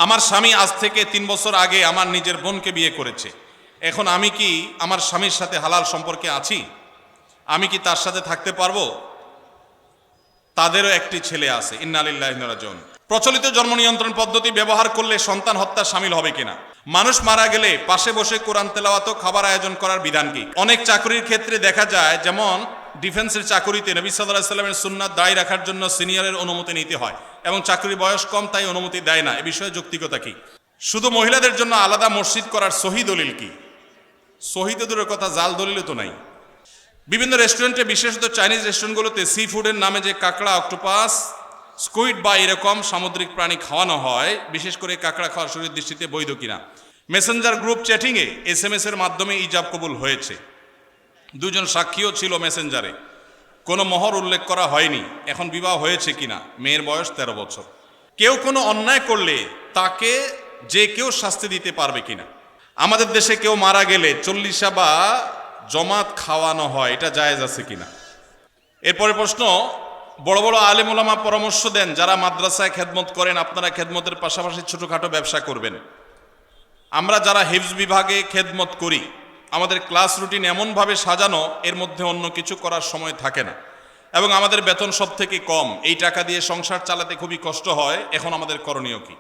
আমার স্বামী আজ থেকে 3 বছর আগে আমার নিজের বোনকে বিয়ে করেছে। এখন আমি কি আমার স্বামীর সাথে হালাল সম্পর্কে আছি? আমি কি তার সাথে থাকতে পারবো? তাদেরও একটি ছেলে আছে। ইন্না লিল্লাহি ওয়া ইন্না ইলাইহি রাজিউন। প্রচলিত জন্ম নিয়ন্ত্রণ পদ্ধতি ব্যবহার করলে সন্তান হত্যা শামিল হবে কিনা? মানুষ মারা গেলে পাশে বসে কোরআন তেলাওয়াত ও খাবার আয়োজন করার বিধান কি? অনেক চাকরির ক্ষেত্রে দেখা যায়, যেমন ডিফেন্সের চাকরিতে নবী সাল্লাল্লাহু আলাইহি সাল্লামের সুন্নাত দায়ী রাখার জন্য সিনিয়রের অনুমতি নিতে হয় এবং চাকরির বয়স কম তাই অনুমতি দেয় না। এ বিষয়ে যৌক্তিকতা কি? শুধু মহিলাদের জন্য আলাদা মসজিদ করার সহি দলিল কি? সহি তো দূরের কথা, জাল দলিলও তো নাই। বিভিন্ন রেস্টুরেন্টে, বিশেষত চাইনিজ রেস্টুরেন্টগুলোতে সি ফুডের নামে যে কাঁকড়া, অক্টোপাস, স্কুইড বা এরকম সামুদ্রিক প্রাণী খাওয়ানো হয়, বিশেষ করে কাঁকড়া খাওয়া শরীর দৃষ্টিতে বৈধ কিনা? মেসেঞ্জার গ্রুপ চ্যাটিংয়ে SMS এর মাধ্যমে ইজাব কবুল হয়েছে। 2 জন সাক্ষীও ছিল মেসেঞ্জারে, কোনো মোহর উল্লেখ করা হয়নি। এখন বিবাহ হয়েছে কিনা? মেয়ের বয়স 13 বছর। কেউ কোনো অন্যায় করলে তাকে যে কেউ শাস্তি দিতে পারবে কিনা? আমাদের দেশে কেউ মারা গেলে 40 বা জমাত খাওয়ানো হয়, এটা জায়েজ আছে কিনা? এরপরে প্রশ্ন, বড় বড় আলেম ওলামা পরামর্শ দেন যারা মাদ্রাসায় খেদমত করেন আপনারা খেদমতের পাশাপাশি ছোটখাটো ব্যবসা করবেন। আমরা যারা হিফজ বিভাগে খেদমত করি আমাদের ক্লাস রুটিন এমনভাবে সাজানো, এর মধ্যে অন্য কিছু করার সময় থাকে না এবং আমাদের বেতন সব থেকে কম। এই টাকা দিয়ে সংসার চালাতে খুবই কষ্ট হয়। এখন আমাদের করণীয় কি?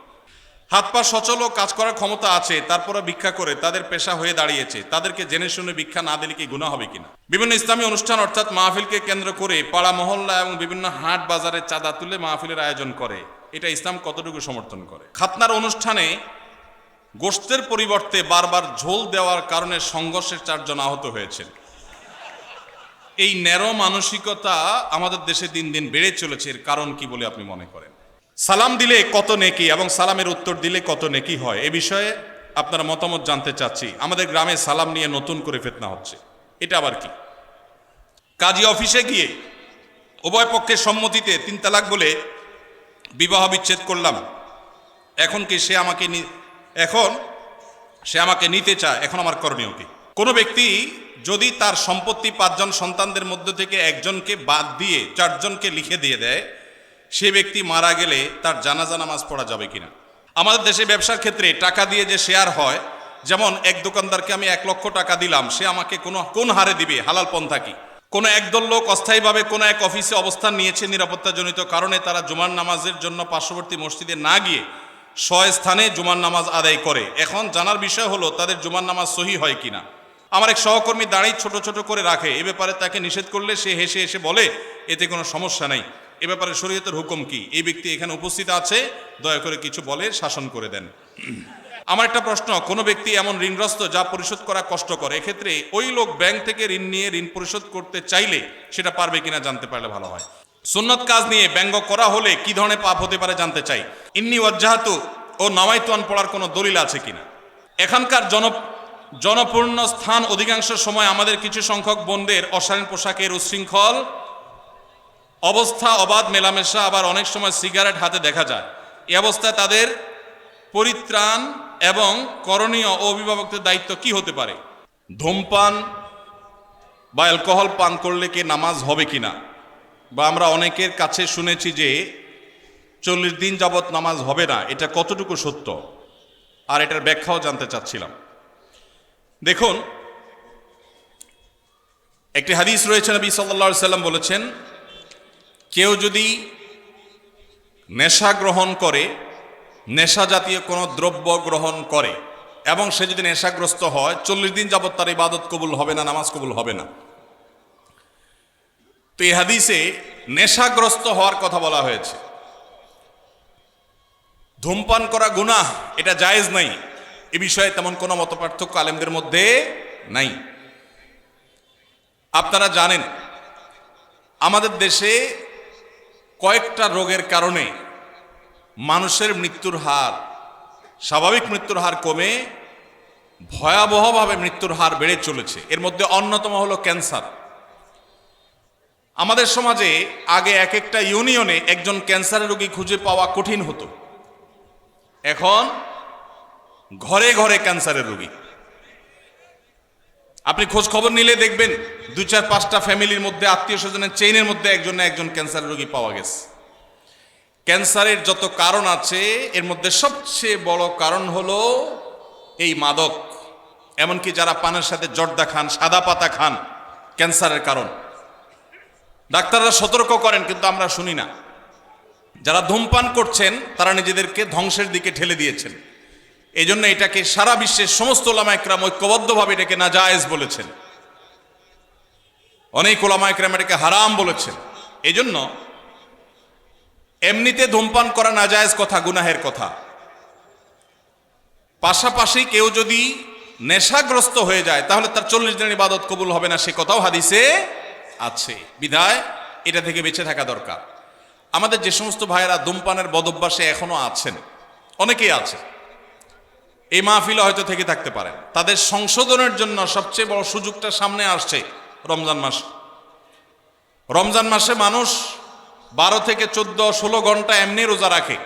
হাত পা সচল ও কাজ করার ক্ষমতা আছে, তারপরে ভিক্ষা করে তাদের পেশা হয়ে দাঁড়িয়েছে, তাদেরকে জেনে শুনে ভিক্ষা না দিলে কি গুনাহ হবে কিনা? বিভিন্ন ইসলামী অনুষ্ঠান অর্থাৎ মাহফিলকে কেন্দ্র করে পাড়া মহল্লা এবং বিভিন্ন হাট বাজারে চাঁদা তুলে মাহফিলের আয়োজন করে, এটা ইসলাম কতটুকু সমর্থন করে? খাতনার অনুষ্ঠানে গোশতের পরিবর্তে বারবার ঝোল দেওয়ার কারণে সংঘর্ষে 4 জন আহত হয়েছেন। এই ন্যারো মানসিকতা আমাদের দেশে দিন দিন বেড়ে চলেছে, এর কারণ কি বলে আপনি মনে করেন? সালাম দিলে কত নেকি এবং সালামের উত্তর দিলে কত নেকি হয়, এ বিষয়ে আপনার মতামত জানতে চাচ্ছি। আমাদের গ্রামে সালাম নিয়ে নতুন করে ফিতনা হচ্ছে, এটা আবার কি? কাজী অফিসে গিয়ে উভয় পক্ষের সম্মতিতে 3 তালাক বলে বিবাহ বিচ্ছেদ করলাম, এখন সে আমাকে নিতে চায়, এখন আমার করণীয় কি? কোনো ব্যক্তি যদি তার সম্পত্তি 5 জন সন্তানদের মধ্য থেকে একজনকে বাদ দিয়ে 4 জনকে লিখে দিয়ে দেয়, সে ব্যক্তি মারা গেলে তার জানাজা নামাজ পড়া যাবে কিনা? আমাদের দেশে ব্যবসার ক্ষেত্রে টাকা দিয়ে যে শেয়ার হয়, যেমন এক দোকানদারকে আমি 1 লক্ষ টাকা দিলাম, সে আমাকে কোন হারে দিবে? হালাল পন্থা কি? কোনো একদল লোক অস্থায়ীভাবে কোনো এক অফিসে অবস্থান নিয়েছে, নিরাপত্তাজনিত কারণে তারা জুমার নামাজের জন্য পার্শ্ববর্তী মসজিদে না গিয়ে স্বস্থানে জুমার নামাজ আদায় করে। এখন জানার বিষয় হলো তাদের জুমার নামাজ সহি হয় কিনা। আমার এক সহকর্মী দাঁড়িয়ে ছোট ছোট করে রাখে, এ ব্যাপারে তাকে নিষেধ করলে সে হেসে এসে বলে এতে কোনো সমস্যা নাই। এ ব্যাপারে শরীয়তের হুকুম কি? এই ব্যক্তি এখানে উপস্থিত আছে, দয়া করে কিছু বলে শাসন করে দেন। আমার একটা প্রশ্ন, কোনো ব্যক্তি এমন ঋণগ্রস্ত যা পরিশোধ করা কষ্টকর, এক্ষেত্রে ওই লোক ব্যাংক থেকে ঋণ নিয়ে ঋণ পরিশোধ করতে চাইলে সেটা পারবে কিনা জানতে পারলে ভালো হয়। সুন্নত কাজ নিয়ে ব্যঙ্গ করা হলে কি ধরনের পাপ হতে পারে জানতে চাই। ইন্নী ওয়াজ্জাহাতু ও নাওয়াইতুন পড়ার কোনো দলিল আছে কিনা? এখানকার জনপূর্ণ স্থান অধিকাংশ সময় আমাদের কিছু সংখ্যক বোনদের অশালীন পোশাকের উচ্ছৃঙ্খল অবস্থা, অবাধ মেলামেশা, আবার অনেক সময় সিগারেট হাতে দেখা যায়। এই অবস্থায় তাদের পরিত্রাণ এবং করণীয় ও অভিভাবকদের দায়িত্ব কি হতে পারে? ধূমপান বা অ্যালকোহল পান করলে কি নামাজ হবে কিনা? বা আমরা অনেকের কাছে শুনেছি যে 40 দিন যাবৎ নামাজ হবে না, এটা কতটুকু সত্য? আর এটার ব্যাখ্যাও জানতে চাচ্ছিলাম। দেখুন, একটি হাদিস রয়েছে, নবী সাল্লাল্লাহু আলাইহি সাল্লাম বলেছেন, কেউ যদি নেশা গ্রহণ করে, নেশা জাতীয় কোনো দ্রব্য গ্রহণ করে এবং সে যদি নেশাগ্রস্ত হয়, 40 দিন যাবৎ তার ইবাদত কবুল হবে না, নামাজ কবুল হবে না। তো এই হাদিসে নেশাগ্রস্ত হওয়ার কথা বলা হয়েছে। ধূমপান করা গুনাহ, এটা জায়েজ নাই, এ বিষয়ে তেমন কোনো মতপার্থক্য আলেমদের মধ্যে নাই। আপনারা জানেন আমাদের দেশে কয়েকটা রোগের কারণে মানুষের মৃত্যুর হার, স্বাভাবিক মৃত্যুর হার কমে ভয়াবহভাবে মৃত্যুর হার বেড়ে চলেছে। এর মধ্যে অন্যতম হলো ক্যান্সার। আমাদের সমাজে আগে এক একটা ইউনিয়নে একজন ক্যান্সারের রোগী খুঁজে পাওয়া কঠিন হতো, এখন ঘরে ঘরে ক্যান্সারের রোগী। আপনি খোঁজ খবর নিলে দেখবেন 2-4-5টা ফ্যামিলির মধ্যে, আত্মীয় স্বজনের চেইনের মধ্যে একজন ক্যান্সারের রোগী পাওয়া গেছে। ক্যান্সারের যত কারণ আছে এর মধ্যে সবচেয়ে বড় কারণ হলো এই মাদক। এমনকি যারা পানের সাথে জর্দা খান, সাদা পাতা খান, ক্যান্সারের কারণ। ডাক্তাররা সতর্ক করেন কিন্তু আমরা শুনি না। যারা ধূমপান করছেন তারা নিজেদেরকে ধ্বংসের দিকে ঠেলে দিয়েছেন। এই জন্য এটাকে সারা বিশ্বের সমস্ত ওলামা একরাম ঐক্যবদ্ধভাবে এটাকে নাজায়েজ বলেছেন। অনেক ওলামা একরাম এটাকে হারাম বলেছেন। এই জন্য এমনিতে ধূমপান করা নাজায়েজ কথা, গুনাহের কথা। পাশাপাশি কেউ যদি নেশাগ্রস্ত হয়ে যায় তাহলে তার 40 দিনের ইবাদত কবুল হবে না, সে কথাও হাদিসে আছে। বিধায় এটা থেকে বেঁচে থাকা দরকার। আমাদের যে সমস্ত ভাইয়েরা ধূমপানের বদভ্যাসে এখনো আছেন, অনেকেই আছে, এই মাহফিলে হয়তো থেকে থাকতে পারেন, তাদের সংশোধনের জন্য সবচেয়ে বড় সুযোগটা সামনে আসছে রমজান মাস। রমজান মাসে মানুষ 12 থেকে 14-16 ঘন্টা এমনি রোজা রাখে,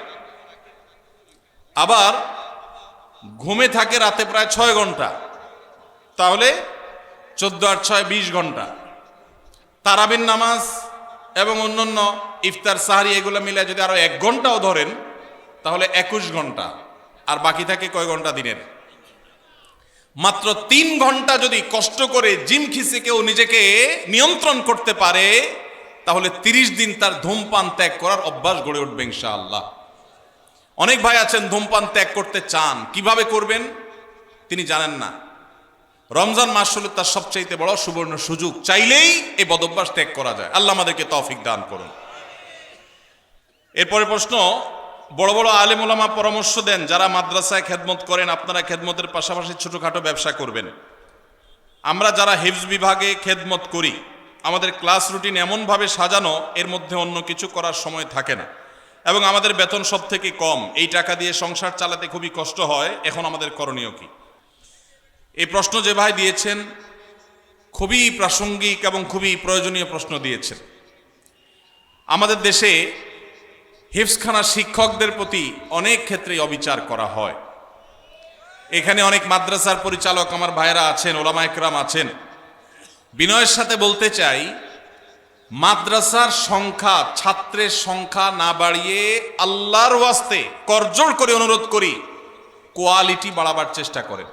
আবার ঘুমে থাকে রাতে প্রায় 6 ঘন্টা, তাহলে 14 আর 6 20 ঘন্টা। তারাবির নামাজ এবং অন্যান্য ইফতার সাহারি এগুলো মিলে যদি আরো 1 ঘন্টাও ধরেন তাহলে 21 ঘন্টা। আর বাকি থাকে কয় ঘন্টা দিনের? মাত্র 3 ঘন্টা যদি কষ্ট করে জিম খিসে কেউ নিজেকে নিয়ন্ত্রণ করতে পারে তাহলে 30 দিন তার ধূমপান ত্যাগ করার অভ্যাস গড়ে উঠবে ইনশাআল্লাহ। অনেক ভাই আছেন ধূমপান ত্যাগ করতে চান, কিভাবে করবেন তিনি জানেন না। রমজান মাস হলো তার সবচেয়ে বড় সুবর্ণ সুযোগ, চাইলেই এই বদভ্যাস ত্যাগ করা যায়। আল্লাহ আমাদেরকে তৌফিক দান করুন। এরপরে প্রশ্ন, বড় বড় আলেম ওলামা পরামর্শ দেন যারা মাদ্রাসায় খেদমত করেন আপনারা খেদমতের পাশাপাশি ছোটখাটো ব্যবসা করবেন। আমরা যারা হিফজ বিভাগে খেদমত করি আমাদের ক্লাস রুটিন এমনভাবে সাজানো এর মধ্যে অন্য কিছু করার সময় থাকে না, এবং আমাদের বেতন সব থেকে কম। এই টাকা দিয়ে সংসার চালাতে খুবই কষ্ট হয়। এখন আমাদের করণীয় কি? এই প্রশ্ন যে ভাই দিয়েছেন খুবই প্রাসঙ্গিক এবং খুবই প্রয়োজনীয় প্রশ্ন দিয়েছেন। আমাদের দেশে হিফজখানা শিক্ষকদের প্রতি অনেক ক্ষেত্রে অবিচার করা হয়। এখানে অনেক মাদ্রাসার পরিচালক আমার ভাইরা আছেন, ওলামা একরাম আছেন। বিনয়ের সাথে বলতে চাই, মাদ্রাসার সংখ্যা, ছাত্রের সংখ্যা না বাড়িয়ে আল্লাহর ওয়াস্তে করজোড় করে অনুরোধ করি কোয়ালিটি বাড়াবার চেষ্টা করেন।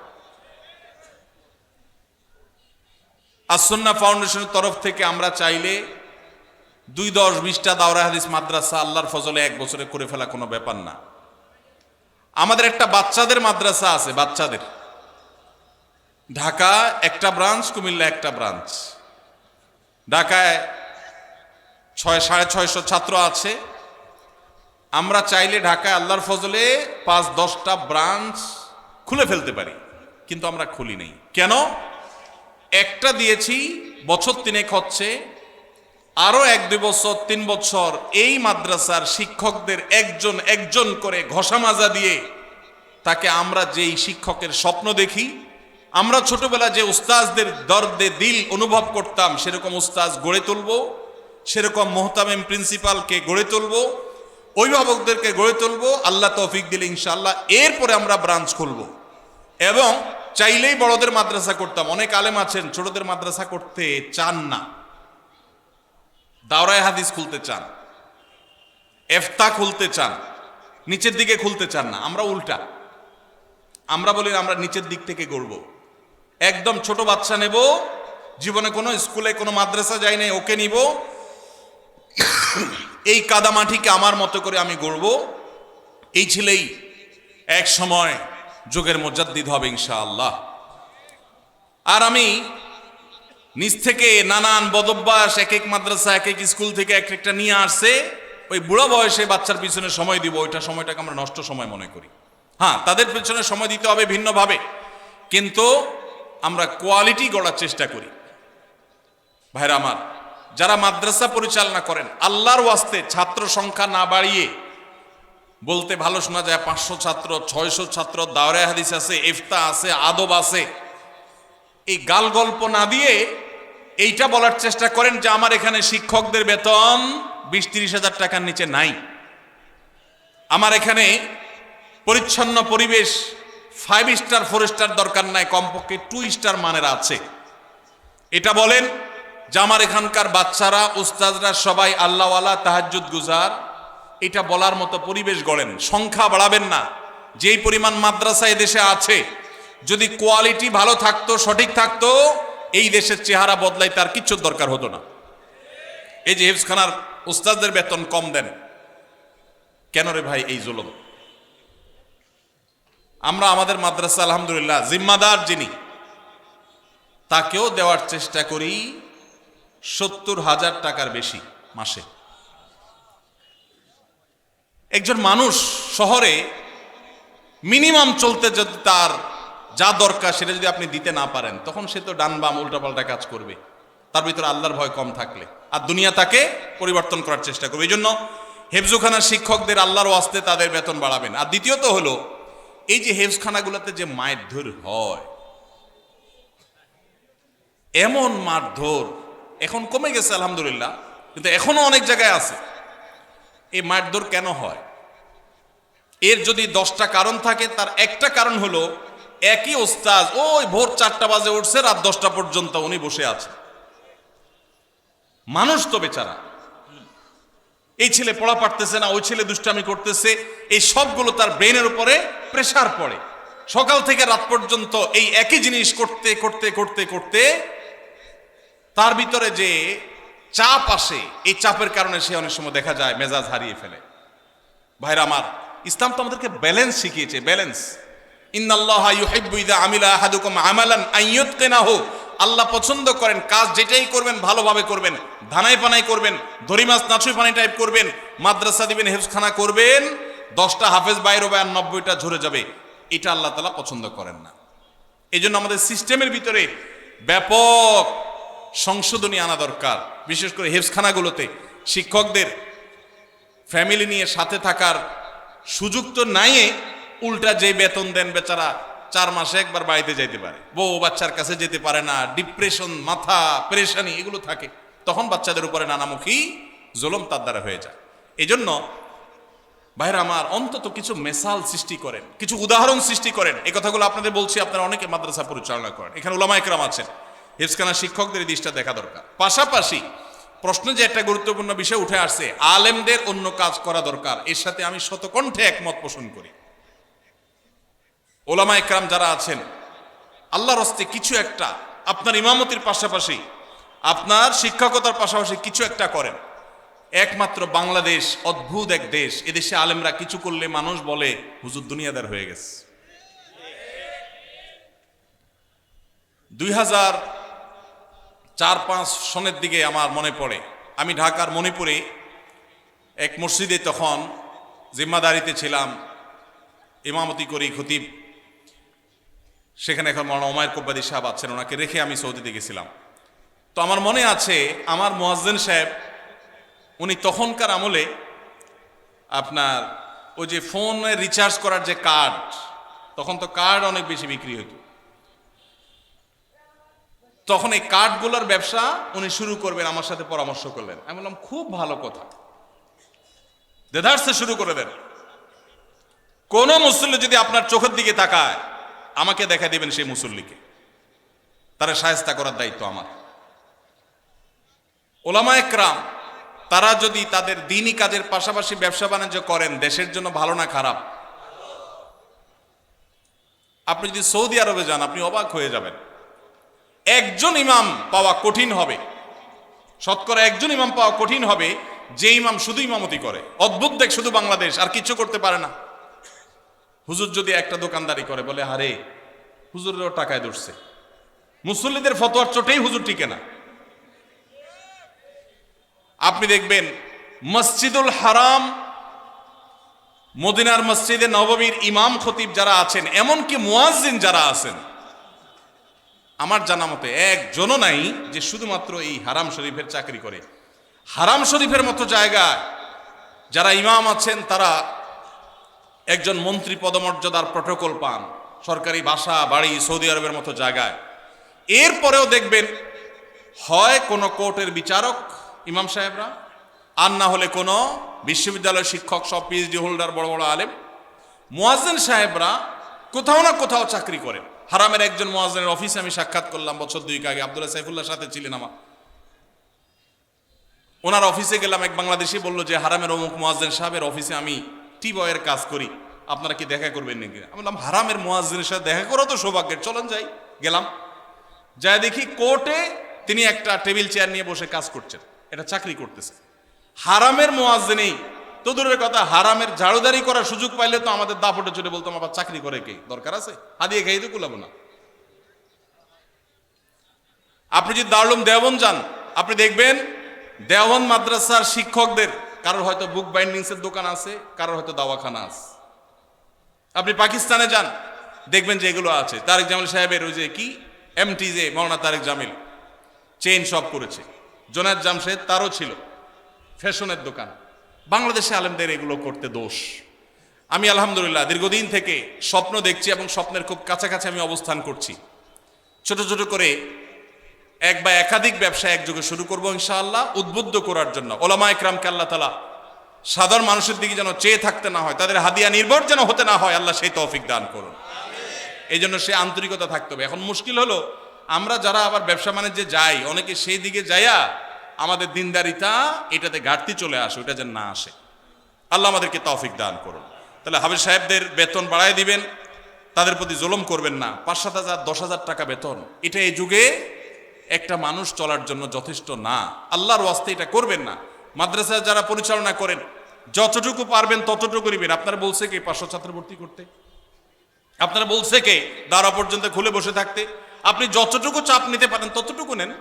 আসুন্নাহ ফাউন্ডেশনের তরফ থেকে আমরা চাইলে 2-10-20টা দাওরা হাদিস মাদ্রাসা আল্লাহর ফজলে 1 বছরে করে ফেলা কোনো ব্যাপার না। আমাদের একটা বাচ্চাদের মাদ্রাসা আছে, বাচ্চাদের। ঢাকা একটা ব্রাঞ্চ, কুমিল্লা একটা ব্রাঞ্চ। ঢাকায় 600-650 ছাত্র আছে। আমরা চাইলে ঢাকায় আল্লাহর ফজলে 5-10টা ব্রাঞ্চ খুলে ফেলতে পারি, কিন্তু আমরা খুলি নেই। কেন? একটা দিয়েছি, বছর 3 হচ্ছে, আরো 1-2 বছর 3 বছর এই মাদ্রাসার শিক্ষকদের একজন একজন করে ঘষা মাজা দিয়ে তাকে আমরা যেই শিক্ষকের স্বপ্ন দেখি, আমরা ছোটবেলা যে উস্তাজদের দর্দে দিল অনুভব করতাম সেরকম উস্তাজ গড়ে তুলব, সেরকম মোহতামিম প্রিন্সিপালকে গড়ে তুলব, অভিভাবকদেরকে গড়ে তুলব। আল্লাহ তৌফিক দিলে ইনশাআল্লাহ এরপরে আমরা ব্রাঞ্চ খুলব। এবং চাইলেই বড়দের মাদ্রাসা করতাম। অনেক আলেম আছেন ছোটদের মাদ্রাসা করতে চান না, দাওরায়ে হাদিস খুলতে চান, ইফতা খুলতে চান, নিচের দিকে খুলতে চান না। আমরা উল্টা, আমরা বলি আমরা নিচের দিক থেকে গড়ব। একদম ছোট বাচ্চা নেব, জীবনে কোনো স্কুলে কোনো মাদ্রাসা যাই নাই, ওকে নিব, এই কাদামাটিকে আমার মতো করে আমি গড়ব। এই ছেলেই এক সময় যুগের মুজাদ্দিদ হবে ইনশাআল্লাহ। আর আমি নিজ থেকে নানান বদভ্যাস এক এক মাদ্রাসা এক এক স্কুল থেকে এক একটা নিয়ে আসছে, ওই বুড়ো বয়সে বাচ্চার পিছনে সময় দিব, ওইটা সময়টাকে আমরা নষ্ট সময় মনে করি। হ্যাঁ, তাদের পিছনে সময় দিতে হবে ভিন্নভাবে, কিন্তু আমরা কোয়ালিটি গড়ার চেষ্টা করি। ভাইরা আমার, যারা মাদ্রাসা পরিচালনা করেন আল্লাহর ওয়াস্তে ছাত্র সংখ্যা না বাড়িয়ে, বলতে ভালো শোনা যায় 500 ছাত্র 600 ছাত্র, দাওরায়ে হাদিস আছে, ইফতা আছে, আদব আছে, এই গাল গল্প না দিয়ে এইটা বলার চেষ্টা করেন যে আমার এখানে শিক্ষকদের বেতন 20-30 হাজার টাকার নিচে নাই, আমার এখানে পরিচ্ছন্ন পরিবেশ 5 স্টার 4 স্টার দরকার নাই, কমপক্ষে 2 স্টার মানের আছে। এটা বলেন যে আমার এখানকার বাচ্চারা, উস্তাদরা সবাই আল্লাহওয়ালা, তাহাজ্জুদ গুজার, এটা বলার মতো পরিবেশ গড়েন, সংখ্যা বাড়াবেন না। যেই পরিমাণ মাদ্রাসা এই দেশে আছে, যদি কোয়ালিটি ভালো থাকতো, সঠিক থাকতো, এই দেশের চেহারা বদলাই তার কিচ্ছু দরকার হতো না। এই যে হেফজখানার উস্তাদদের বেতন কম দেন কেন রে ভাই? এই জুলুম। আমরা আমাদের মাদ্রাসা আলহামদুলিল্লাহ জিম্মাদার যিনি, তাকেও দেওয়ার চেষ্টা করি 70,000 টাকার বেশি মাসে। একজন মানুষ শহরে মিনিমাম চলতে যদি তার যা দরকার সেটা যদি আপনি দিতে না পারেন, তখন সে তো ডান বাম উল্টাপাল্টা কাজ করবে। তার ভিতরে আল্লাহর ভয় কম থাকলে আর দুনিয়া তাকে পরিবর্তন করার চেষ্টা করবে। এই জন্য হেফজখানার শিক্ষকদের আল্লাহর ওয়াস্তে তাদের বেতন বাড়াবেন। আর দ্বিতীয়ত হলো, এই যে হেফজখানাগুলোতে যে মারধর হয়, এমন মারধর এখন কমে গেছে আলহামদুলিল্লাহ, কিন্তু এখনো অনেক জায়গায় আছে। এই মারধর কেন হয়? এর যদি 10টা কারণ থাকে, তার একটা কারণ হলো একই ওস্তাদ ওই ভোর 4টা বাজে উঠছে, রাত 10টা পর্যন্ত উনি বসে আছে। মানুষ তো বেচারা, এই ছেলে পড়া পারতেছে না, ওই ছেলে দুষ্টামি করতেছে, এই সবগুলো তার ব্রেনের উপরে প্রেসার পড়ে। সকাল থেকে রাত পর্যন্ত এই একই জিনিস করতে করতে করতে করতে তার ভিতরে যে চাপ আসে, এই চাপের কারণে সে অনেক সময় দেখা যায় মেজাজ হারিয়ে ফেলে। ভাইরা আমার, ইসলাম তো আমাদেরকে ব্যালেন্স শিখিয়েছে, ব্যালেন্স। ইন্নাল্লাহা ইউহিব্বু ইযা আমিলা আহাদুকুম আমালান আন ইউতকিনাহু। আল্লাহ পছন্দ করেন কাজ যেটাই করবেন ভালোভাবে করবেন, ধানাই পানাই করবেন, দড়ি মাছ নাচুই পানি টাইপ করবেন, মাদ্রাসা দিবেন, হেফজখানা করবেন, 10টা হাফেজ বাইর হবে আর 90টা ঝরে যাবে। এটা আল্লাহ তাআলা পছন্দ করেন না। এই জন্য আমাদের সিস্টেমের ভিতরে ব্যাপক সংশোধনী আনা দরকার। বিশেষ করে হেফজখানাগুলোতে শিক্ষকদের ফ্যামিলি নিয়ে সাথে থাকার সুযোগ তো নাই, উল্টা যে বেতন দেন বেচারা 4 মাসে একবার বাড়িতে যাইতে পারে, বউ বাচ্চার কাছে যেতে পারে না, ডিপ্রেশন, মাথা পেরেশানি এগুলো থাকে, তখন বাচ্চাদের উপরে নানামুখী জুলুম তার দ্বারা হয়ে যায়। এই জন্য ভাইরা আমার, অন্তত কিছু মেসাল সৃষ্টি করেন, কিছু উদাহরণ সৃষ্টি করেন। এই কথাগুলো আপনাদের বলছি, আপনারা অনেকে মাদ্রাসা পরিচালনা করেন, এখানে উলামায়ে কেরাম আছেন, হেফজখানা শিক্ষকদের এই দিকটা দেখা দরকার। পাশাপাশি প্রশ্নে যে একটা গুরুত্বপূর্ণ বিষয় উঠে আসছে, আলেমদের অন্য কাজ করা দরকার, এর সাথে আমি শতকণ্ঠে একমত পোষণ করি। উলামায়ে কেরাম যারা আছেন, আল্লাহর হস্তে কিছু একটা আপনার ইমামতির পাশাপাশি, আপনার শিক্ষকতার পাশাপাশি কিছু একটা করেন। একমাত্র বাংলাদেশ অদ্ভুত এক দেশ, এদেশে আলেমরা কিছু করলে মানুষ বলে হুজুর দুনিয়াদার হয়ে গেছে। 2004-05 সনের দিকে আমার মনে পড়ে, আমি ঢাকার মণিপুরে এক মসজিদে তখন জিম্মাদারিতে ছিলাম, ইমামতি করি, খতিব সেখানে এখন মাওলানা ওমায়ের কোব্বাদি সাহেব আছেন, ওনাকে রেখে আমি সৌদিতে গেছিলাম। তো আমার মনে আছে, আমার মুয়াজ্জিন সাহেব উনি তখনকার আমলে আপনার ওই যে ফোনে রিচার্জ করার যে কার্ড, তখন তো কার্ড অনেক বেশি বিক্রি হতো, তখন এই কার্ডগুলোর ব্যবসা উনি শুরু করবেন, আমার সাথে পরামর্শ করলেন। আমি বললাম খুব ভালো কথা, দেদারসে শুরু করে দেন। কোন মুসল্লি যদি আপনার চোখের দিকে তাকায়, আমাকে দেখা দিবেন সেই মুসল্লিকে, তারা শায়েস্তা করার দায়িত্ব আমার। উলামায়ে কেরাম তারা যদি তাদের দ্বীনি কাজের পাশাপাশি ব্যবসা বাণিজ্য করেন, দেশের জন্য ভালো না খারাপ? আপনি যদি সৌদি আরবে যান, আপনি অবাক হয়ে যাবেন। একজন ইমাম পাওয়া কঠিন হবে, শতকরা একজন ইমাম পাওয়া কঠিন হবে যে ইমাম শুধু ইমামতি করে। অদ্ভুত দেখ, শুধু বাংলাদেশ, আর কিছু করতে পারে না। হুজুর যদি একটা দোকানদারি করে, বলে আরে হুজুরেরও টাকায় ধরছে, মুসল্লিদের ফতোয়ার চোটেই হুজুর টিকে না। আপনি দেখবেন মসজিদুল হারাম, মদিনার মসজিদে নববীর ইমাম খতিব যারা আছেন, এমনকি মুয়াজ্জিন যারা আছেন, আমার জানা মতে একজনও নাই যে শুধুমাত্র এই হারাম শরীফের চাকরি করে। হারাম শরীফের মতো জায়গায় যারা ইমাম আছেন, তারা একজন মন্ত্রী পদমর্যাদার প্রটোকল পান, সরকারি বাসা বাড়ি, সৌদি আরবের মতো জায়গায়। এরপরেও দেখবেন হয় কোনো কোর্টের বিচারক ইমাম সাহেবরা, আর না হলে কোনো বিশ্ববিদ্যালয়ের শিক্ষক, সব পিএইচডি হোল্ডার, বড় বড় আলেম। মুয়াজ্জিন সাহেবরা কোথাও না কোথাও চাকরি করেন। হারামের একজন মুয়াজ্জিনের অফিসে আমি সাক্ষাৎ করলাম বছর 2 আগে, আব্দুল্লাহ সাইফুল্লাহর সাথে ছিলেন আমার। ওনার অফিসে গেলাম, এক বাংলাদেশি বলল যে হারামের অমুক মুয়াজ্জিন সাহেবের অফিসে আমি টি বয়ের কাজ করি, আপনারা কি দেখা করবেন নাকি? আমি বললাম হারামের মুয়াজ্জিনের সাথে দেখা করো তো সৌভাগ্যের, চলেন যাই। গেলাম, যাই দেখি কোর্টে তিনি একটা টেবিল চেয়ার নিয়ে বসে কাজ করছেন, এটা চাকরি করতেছে। হারামের মুয়াজ্জিনই তো দূরের কথা, হারামের ঝাড়ুদারি করার সুযোগ পাইলে তো আমাদের দাপটে চলে বলতাম আবার চাকরি করে কে, দরকার আছে? হাদিয়ে খেয়ে তো কুলাবো না। আপনি যদি দারুল দেওবন্দ যান, আপনি দেখবেন দেওবন্দ মাদ্রাসার শিক্ষকদের কারোর হয়তো বুক বাইন্ডিংসের দোকান আছে, কারোর হয়তো দাওয়াখানা আছে। আপনি পাকিস্তানে যান, দেখবেন যে এগুলো আছে। তারেক জামিল সাহেবের ওই যে কি এমটি, যে মৌলানা তারেক জামিল চেইন শপ করেছে, জোনায়েদ জামশেদ তারও ছিল ফ্যাশনের দোকান। বাংলাদেশে আলেমদের এগুলো করতে দোষ। আমি আলহামদুলিল্লাহ দীর্ঘদিন থেকে স্বপ্ন দেখছি এবং স্বপ্নের খুব কাছাকাছি আমি অবস্থান করছি। ছোট ছোট করে এক বা একাধিক ব্যবসা একযোগে শুরু করবো ইনশাআল্লাহ, উদ্বুদ্ধ করার জন্য। ওলামা ইকরামকে আল্লাহ তাআলা সাধারণ মানুষের দিকে যেন চেয়ে থাকতে না হয়, তাদের হাদিয়া নির্ভর যেন হতে না হয়, আল্লাহ সেই তৌফিক দান করুন। এই জন্য সে আন্তরিকতা থাকতে হবে। এখন মুশকিল হলো আমরা যারা আবার ব্যবসা বাণিজ্যে যাই, অনেকে সেই দিকে যাইয়া আমাদের দিনদারিতা এটাতে ঘাটতি চলে আসে, ওটা যেন না আসে। আল্লাহ আমাদেরকে তৌফিক দান করুন। তাহলে হাফেজ সাহেবদের বেতন বাড়ায় দিবেন, তাদের প্রতি জুলুম করবেন না। 5-7,000 10,000 টাকা বেতন, এটা এই যুগে একটা মানুষ চলার জন্য যথেষ্ট না। আল্লাহর ওয়াস্তে এটা করবেন না। মাদ্রাসা যারা পরিচালনা করেন, যতটুকু পারবেন ততটুকু করিবেন। আপনারা বলছে কে 500 ছাত্র ভর্তি করতে? আপনারা বলছে কে দাঁড়া পর্যন্ত খুলে বসে থাকতে? আপনি যতটুকু চাপ নিতে পারেন ততটুকু নেন,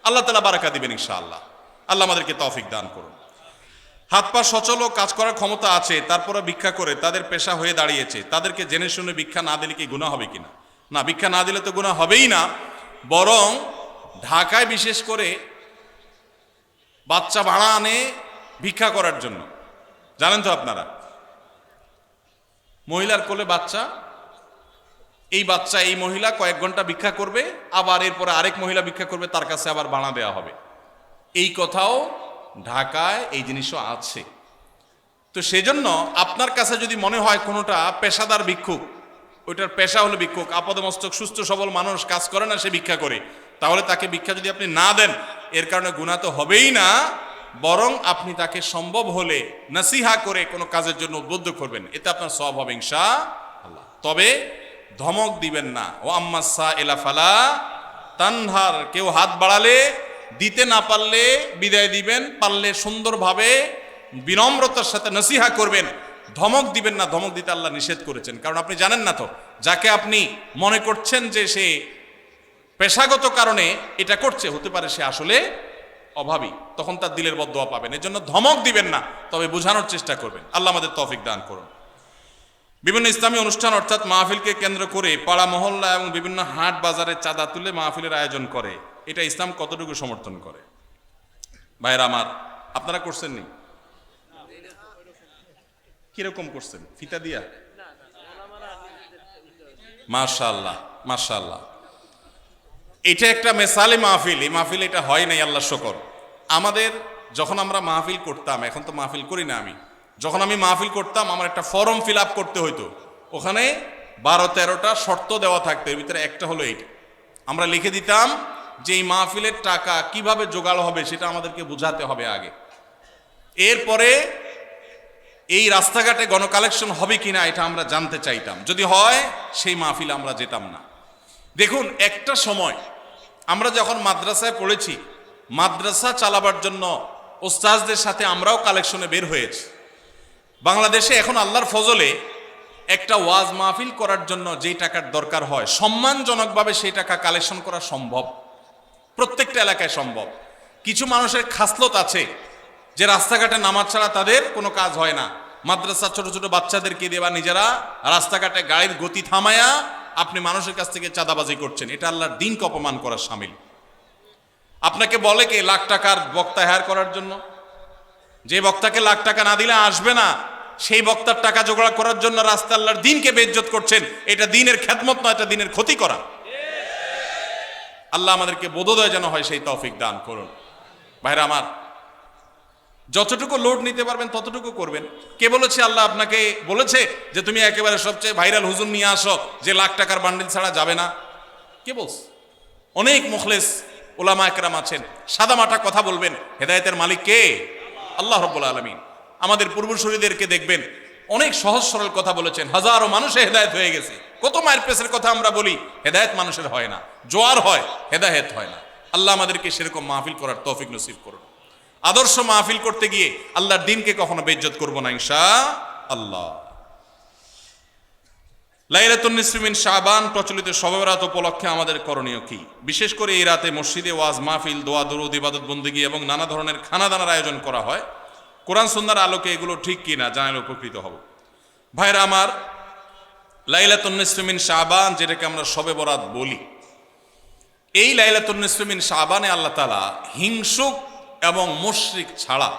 আল্লাহ তাআলা বারাকা দিবেন ইনশাআল্লাহ। আল্লাহ আমাদেরকে তৌফিক দান করুন। হাত পা সচল ও কাজ করার ক্ষমতা আছে, তারপরে ভিক্ষা করে তাদের পেশা হয়ে দাঁড়িয়েছে, তাদেরকে জেনে শুনে ভিক্ষা না দিলে কি গুনাহ হবে কিনা? না, ভিক্ষা না দিলে তো গুনাহ হবেই না, বরং ঢাকায় বিশেষ করে বাচ্চা ভাড়া আনে ভিক্ষা করার জন্য। জানেন তো আপনারা, মহিলার কোলে বাচ্চা, এই বাচ্চা এই মহিলা কয়েক ঘন্টা ভিক্ষা করবে, আবার এরপরে আরেক মহিলা ভিক্ষা করবে, তার কাছে আবার ভাড়া দেওয়া হবে। এই কথাও ঢাকায় এই জিনিসও আছে। তো সেজন্য আপনার কাছে যদি মনে হয় কোনোটা পেশাদার ভিক্ষুক, ওইটার পেশা হলো ভিক্ষুক, আপাদমস্তক সুস্থ সবল মানুষ, কাজ করে না, সে ভিক্ষা করে, তাহলে তাকে ভিক্ষা যদি আপনি না দেন, এর কারণে গুনাহ তো হবেই না, বরং আপনি তাকে সম্ভব হলে নসিহা করে কোনো কাজের জন্য উদ্বুদ্ধ করবেন, এতে আপনার সওয়াব হবে ইনশাআল্লাহ। তবে ধমক দিবেন না। ও আম্মা সাইলা ফালা তানহার, কেউ হাত বাড়ালে দিতে না পারলে বিদায় দিবেন, পারলে সুন্দরভাবে বিনম্রতার সাথে নসিহা করবেন, ধমক দিবেন না। ধমক দিতে আল্লাহ নিষেধ করেছেন, কারণ আপনি জানেন না তো যাকে আপনি মনে করছেন যে সে পেশাগত কারণে এটা করছে, হতে পারে সে আসলে অভাবী, তখন তার দিলের বদদোয়া পাবেন। এর জন্য ধমক দিবেন না, তবে বোঝানোর চেষ্টা করবেন। আল্লাহ আমাদের তৌফিক দান করুন। বিভিন্ন ইসলামী অনুষ্ঠান অর্থাৎ মাহফিলকে কেন্দ্র করে পাড়া মহল্লা এবং বিভিন্ন হাট বাজারে চাঁদা তুলে মাহফিলের আয়োজন করে, এটা ইসলাম কতটুকু সমর্থন করে? ভাইরা আমার, আপনারা করছেন নি? কিরকম করছেন? ফিতা দিয়া? মাশাআল্লাহ মাশাআল্লাহ, এটা একটা মেসালে মাহফিল। এই মাহফিল এটা হয় নাই, আল্লাহ শুকর। আমাদের যখন আমরা মাহফিল করতাম, এখন তো মাহফিল করি না, আমি যখন আমি মাহফিল করতাম আমার একটা ফর্ম ফিল আপ করতে হইতো, ওখানে 12-13টা শর্ত দেওয়া থাকতো, এর ভিতরে একটা হলো এইটা। আমরা লিখে দিতাম যে এই মাহফিলের টাকা কিভাবে জোগাড় হবে সেটা আমাদেরকে বোঝাতে হবে আগে, এরপরে এই রাস্তাঘাটে গণকালেকশন হবে কিনা এটা আমরা জানতে চাইতাম, যদি হয় সেই মাহফিলে আমরা যেতাম না। দেখুন, একটা সময় আমরা যখন মাদ্রাসায় পড়েছি, মাদ্রাসা চালাবার জন্য ওস্তাজদের সাথে আমরাও কালেকশনে বের হয়েছি। বাংলাদেশে এখন আল্লাহর ফজলে একটা ওয়াজ মাহফিল করার জন্য যেই টাকার দরকার হয়, সম্মানজনকভাবে সেই টাকা কালেকশন করা সম্ভব, প্রত্যেকটা এলাকায় সম্ভব। কিছু মানুষের খাসলত আছে যে রাস্তাঘাটে নামাজ ছাড়া তাদের কোনো কাজ হয় না। মাদ্রাসা ছোট ছোট বাচ্চাদেরকে দিয়ে বা নিজেরা রাস্তাঘাটে গাড়ির গতি থামায়া আপনি মানুষের কাছ থেকে চাঁদাবাজি করছেন, এটা আল্লাহর দ্বীনকে অপমান করার শামিল। আপনাকে বলে কে লাখ টাকার বক্তা হায়ার করার জন্য, যে বক্তাকে লাখ টাকা না দিলে আসবে না, সেই বক্তার টাকা জোগাড় করার জন্য রাস্তা আল্লাহর দ্বীনকে বেইজ্জত করছেন। এটা দ্বীনের খেদমত নয়, এটা দ্বীনের ক্ষতি করা। আল্লাহ আমাদেরকে বোধোদয় যেন হয় সেই তৌফিক দান করুন। ভাইরা আমার, যতটুকু লোড নিতে পারবেন ততটুকু করবেন। কে বলেছে? আল্লাহ আপনাকে বলেছে যে তুমি একেবারে সবচেয়ে ভাইরাল হুজুর নিয়ে আসো যে লাখ টাকার বান্ডিল ছাড়া যাবে না? কে বলছে? অনেক মুখলেস ওলামা একরাম আছেন, সাদামাটা কথা বলবেন। হেদায়েতের মালিক কে? আল্লাহ রাব্বুল আলামিন। আমাদের পূর্বসূরীদেরকে দেখবেন অনেক সহজ সরল কথা বলেছেন, হাজারো মানুষে হেদায়েত হয়ে গেছে। কত মায়ের পেছের কথা আমরা বলি, হেদায়েত মানুষের হয় না, জোয়ার হয়, হেদায়েত হয় না। আল্লাহ আমাদেরকে সেরকম মাহফিল করার তৌফিক নসিব করুন। আদর্শ মাহফিল করতে গিয়ে আল্লাহর দ্বীনকে কখনো বেইজ্জত করব না ইনশাআল্লাহ। লাইলাতুন নিসফি মিন শাবান প্রচলিত শবে বরাত উপলক্ষে আমাদের করণীয় কি? বিশেষ করে এই রাতে মসজিদে ওয়াজ মাহফিল, দোয়া দুরূদ, ইবাদত বন্দেগী এবং নানা ধরনের খানাদানার আয়োজন করা হয়। কোরআন সুন্নাহর আলোকে এগুলো ঠিক কি না জানালে উপকৃত হব। ভাইরা আমার, লাইলাতুন নিসফি মিন শাবান যেটাকে আমরা শবে বরাত বলি, এই লাইলাতুন নিসফি মিন শাবানে আল্লাহ তাআলা হিংসুক এবং মুশরিক ছাড়া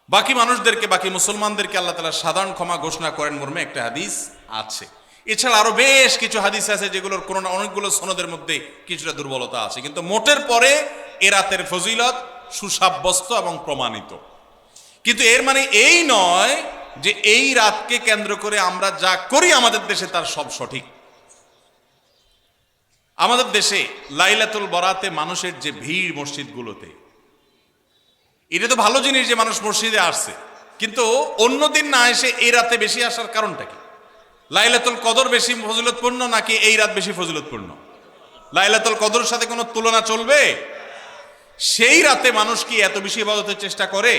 বাকি মানুষদেরকে, বাকি মুসলমানদেরকে আল্লাহ তাআলা সাধারণ ক্ষমা ঘোষণা করেন মর্মে একটা হাদিস আছে। এছাড়া আরো বেশ কিছু হাদিস আছে যেগুলোর কোনো না অনেকগুলো সনদের মধ্যে কিছুটা দুর্বলতা আছে, কিন্তু মোটের পরে এ রাতের ফজিলত সুসাব্যস্ত এবং প্রমাণিত। কিন্তু এর মানে এই নয় যে এই রাতকে কেন্দ্র করে আমরা যা করি আমাদের দেশে তার সব সঠিক। আমাদের দেশে লাইলাতুল বরাতে মানুষের যে ভিড় মসজিদগুলোতে, এটা তো ভালো জিনিস যে মানুষ মসজিদে আসছে, কিন্তু অন্যদিন না এসে এই রাতে বেশি আসার কারণটা কি? লাইলাতুল কদর বেশি ফজিলতপূর্ণ নাকি এই রাত বেশি ফজিলতপূর্ণ? লাইলাতুল কদরের সাথে কোনো তুলনা চলবে? সেই রাতে মানুষ কি এত বেশি ইবাদতের চেষ্টা করে?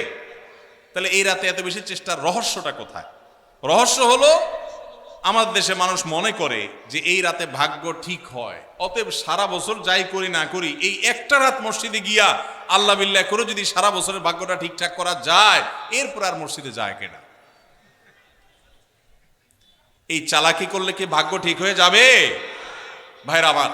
তাহলে এই রাতে এত বেশি চেষ্টার রহস্যটা কোথায়? রহস্য হলো আমাদের দেশে মানুষ মনে করে যে এই রাতে ভাগ্য ঠিক হয়, অতএব সারা বছর যাই করি না করি এই একটা রাত মসজিদে গিয়া আল্লাহ বিল্লাহ করে যদি সারা বছরের ভাগ্যটা ঠিকঠাক করা যায়, এরপর আর মসজিদে যায় কেনা। এই চালাকি করলে কি ভাগ্য ঠিক হয়ে যাবে? ভাইরা আমার,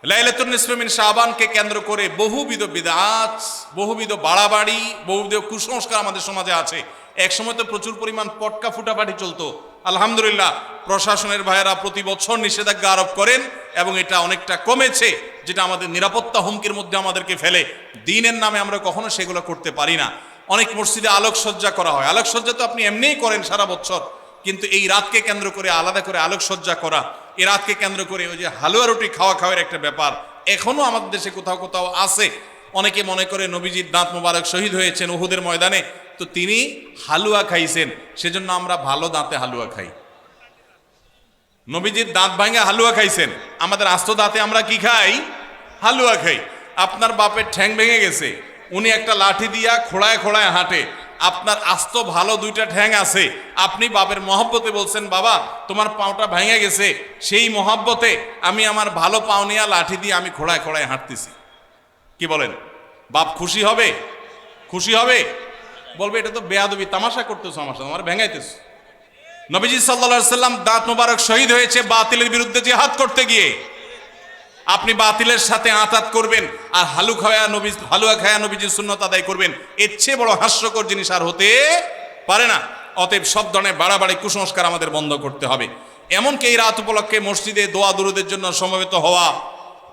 লাইলাতুন নিসফি মিন শাবানকে কেন্দ্র করে বহুবিধ বিদআত, বহুবিধ বাড়াবাড়ি, বহুবিধ কুসংস্কার আমাদের সমাজে আছে। এক সময় তো প্রচুর পরিমাণ পটকা ফুটাফাটি চলতো। আলহামদুলিল্লাহ প্রশাসনের ভাইয়েরা প্রতি বছর নিষেধাজ্ঞা আরোপ করেন এবং এটা অনেকটা কমেছে, যেটা আমাদের নিরাপত্তা হুমকির মধ্যে আমাদেরকে ফেলে। দ্বীনের নামে আমরা কখনো সেগুলো করতে পারি না। অনেক মসজিদে আলোকসজ্জা করা হয়, আলোকসজ্জা তো আপনি এমনিই করেন সারা বছর, কিন্তু এই রাতকে কেন্দ্র করে আলাদা করে আলোকসজ্জা করা, এই রাতকে কেন্দ্র করে ওই যে হালুয়া রুটি খাওয়ার একটা ব্যাপার এখনো আমাদের দেশে কোথাও কোথাও আছে। অনেকে মনে করে নবীজির দাঁত মোবারক শহীদ হয়েছেন উহুদের ময়দানে, তো তিনি হালুয়া খাইছেন, সেজন্য আমরা ভালো দাঁতে হালুয়া খাই। নবীজির দাঁত ভাঙে হালুয়া খাইছেন, আমাদের আস্ত দাঁতে আমরা কি খাই? হালুয়া খাই। আপনার বাপের ঠ্যাং ভেঙে গেছে, উনি একটা লাঠি দিয়া খোড়ায় খোড়ায় হাঁটে, আপনার আস্ত ভালো দুইটা ঠ্যাং আছে, আপনি বাপের মহব্বতে বলছেন বাবা তোমার পাওটা ভেঙে গেছে, সেই মহব্বতে আমি আমার ভালো পাও নিয়ে লাঠি দিয়ে আমি খোড়ায় খোড়ায় হাঁটতেছি। কি বলেন? বাপ খুশি হবে? খুশি হবে? বলবে এটা তো বেয়াদবি, তামাশা করতেছো আমার সাথে, আমার ভেঙাইতেছো। নবীজি সাল্লাল্লাহু আলাইহি সাল্লাম দাঁত মোবারক শহীদ হয়েছে বাতিলের বিরুদ্ধে জিহাদ করতে গিয়ে। আপনি বাতিলের সাথে আঁতাত করবেন আর হালুয়া খায়া নবীজির সুন্নাত আদায় করবেন, এর চেয়ে বড় হাস্যকর জিনিস আর হতে পারে না। অতএব সব ধরনের বাড়াবাড়ি কুসংস্কার আমাদের বন্ধ করতে হবে। এমনকি এই রাত উপলক্ষে মসজিদে দোয়া দুরুদের জন্য সমবেত হওয়া,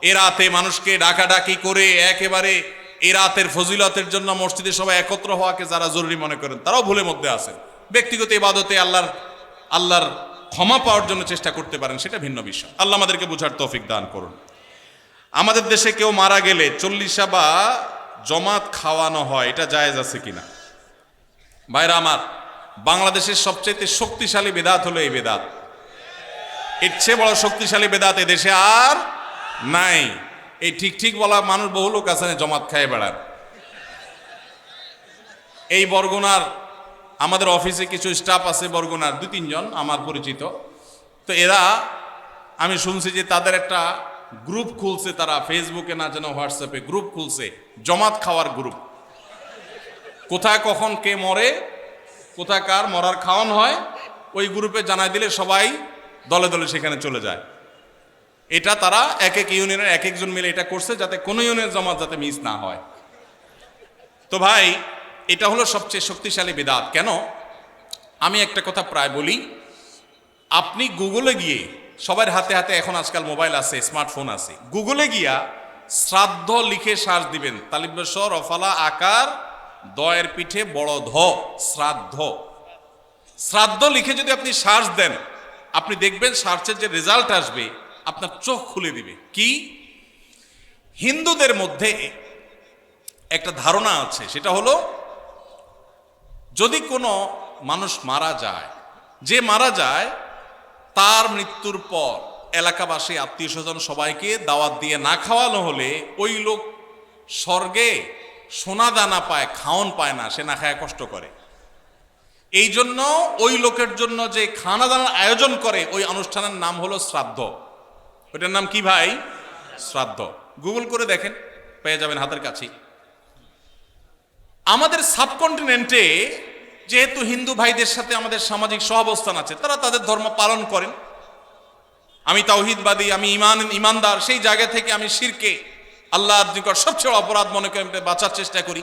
এ রাতে মানুষকে ডাকাডাকি করে একেবারে এ রাতের ফজিলতের জন্য মসজিদে সবাই একত্র হওয়াকে যারা জরুরি মনে করেন তারাও ভুলের মধ্যে আছেন। ব্যক্তিগত ইবাদতে আল্লাহর ক্ষমা পাওয়ার জন্য চেষ্টা করতে পারেন, সেটা ভিন্ন বিষয়। আল্লাহ আমাদেরকে বুঝার তৌফিক দান করুন। আমাদের দেশে কেউ মারা গেলে চল্লিশা বা জমাত খাওয়ানো হয়, এটা জায়েজ আছে কিনা? ভাইরা আমার, বাংলাদেশের সবচেয়ে শক্তিশালী বেদাত হলো এই বেদাত। এর চেয়ে বড় শক্তিশালী বেদাত এদেশে আর নাই। এই ঠিক বলা মানুষ বহু লোক আছে জমাত খায় বেড়ার। এই বরগুনার আমাদের অফিসে কিছু স্টাফ আছে, বরগুনার 2-3 জন আমার পরিচিত, তো এরা আমি শুনছি যে তাদের একটা গ্রুপ খুলছে, তারা ফেসবুকে না যেন হোয়াটসঅ্যাপে গ্রুপ খুলছে, জমাত খাওয়ার গ্রুপ। কোথায় কখন কে মরে, কোথায় কার মরার খাওয়ান হয়, ওই গ্রুপে জানাই দিলে সবাই দলে দলে সেখানে চলে যায়। এটা তারা এক এক ইউনিয়নের এক একজন মিলে এটা করছে যাতে কোনো ইউনিয়নের জমাত যাতে মিস না হয়। তো ভাই, এটা হলো সবচেয়ে শক্তিশালী বিদআত। কেন? আমি একটা কথা প্রায় বলি, আপনি গুগলে গিয়ে, সবার হাতে হাতে এখন আজকাল মোবাইল আছে, স্মার্টফোন আছে, গুগলে গিয়া শ্রাদ্ধ লিখে সার্চ দিবেন, তালিবেশ্বর রফালা আকার দয়ের পিঠে বড় ধ, শ্রাদ্ধ। শ্রাদ্ধ লিখে যদি আপনি সার্চ দেন, আপনি দেখবেন সার্চের যে রেজাল্ট আসবে আপনার চোখ খুলে দিবে। কি? হিন্দুদের মধ্যে একটা ধারণা আছে, সেটা হলো যদি কোনো মানুষ মারা যায়, যে মারা যায় তার মৃত্যুর পর এলাকাবাসী আত্মীয় স্বজন সবাইকে দাওয়াত দিয়ে না খাওয়ানো হলে ওই লোক স্বর্গে সোনা দানা পায়, খাওন পায় না, সে না খায় কষ্ট করে। এই জন্য ওই লোকের জন্য যে খানা দানার আয়োজন করে ওই অনুষ্ঠানের নাম হলো শ্রাদ্ধ। ওইটার নাম কি ভাই? শ্রাদ্ধ। গুগল করে দেখেন, পেয়ে যাবেন হাতের কাছেই। আমাদের সাবকন্টিনেন্টে যেহেতু হিন্দু ভাইদের সাথে আমাদের সামাজিক সহাবস্থান আছে, তারা তাদের ধর্ম পালন করেন। আমি তাওহীদবাদী, আমি ইমানদার, সেই জায়গা থেকে আমি শিরকে আল্লাহর নিকট সবচেয়ে অপরাধ মনে করে বাঁচার চেষ্টা করি,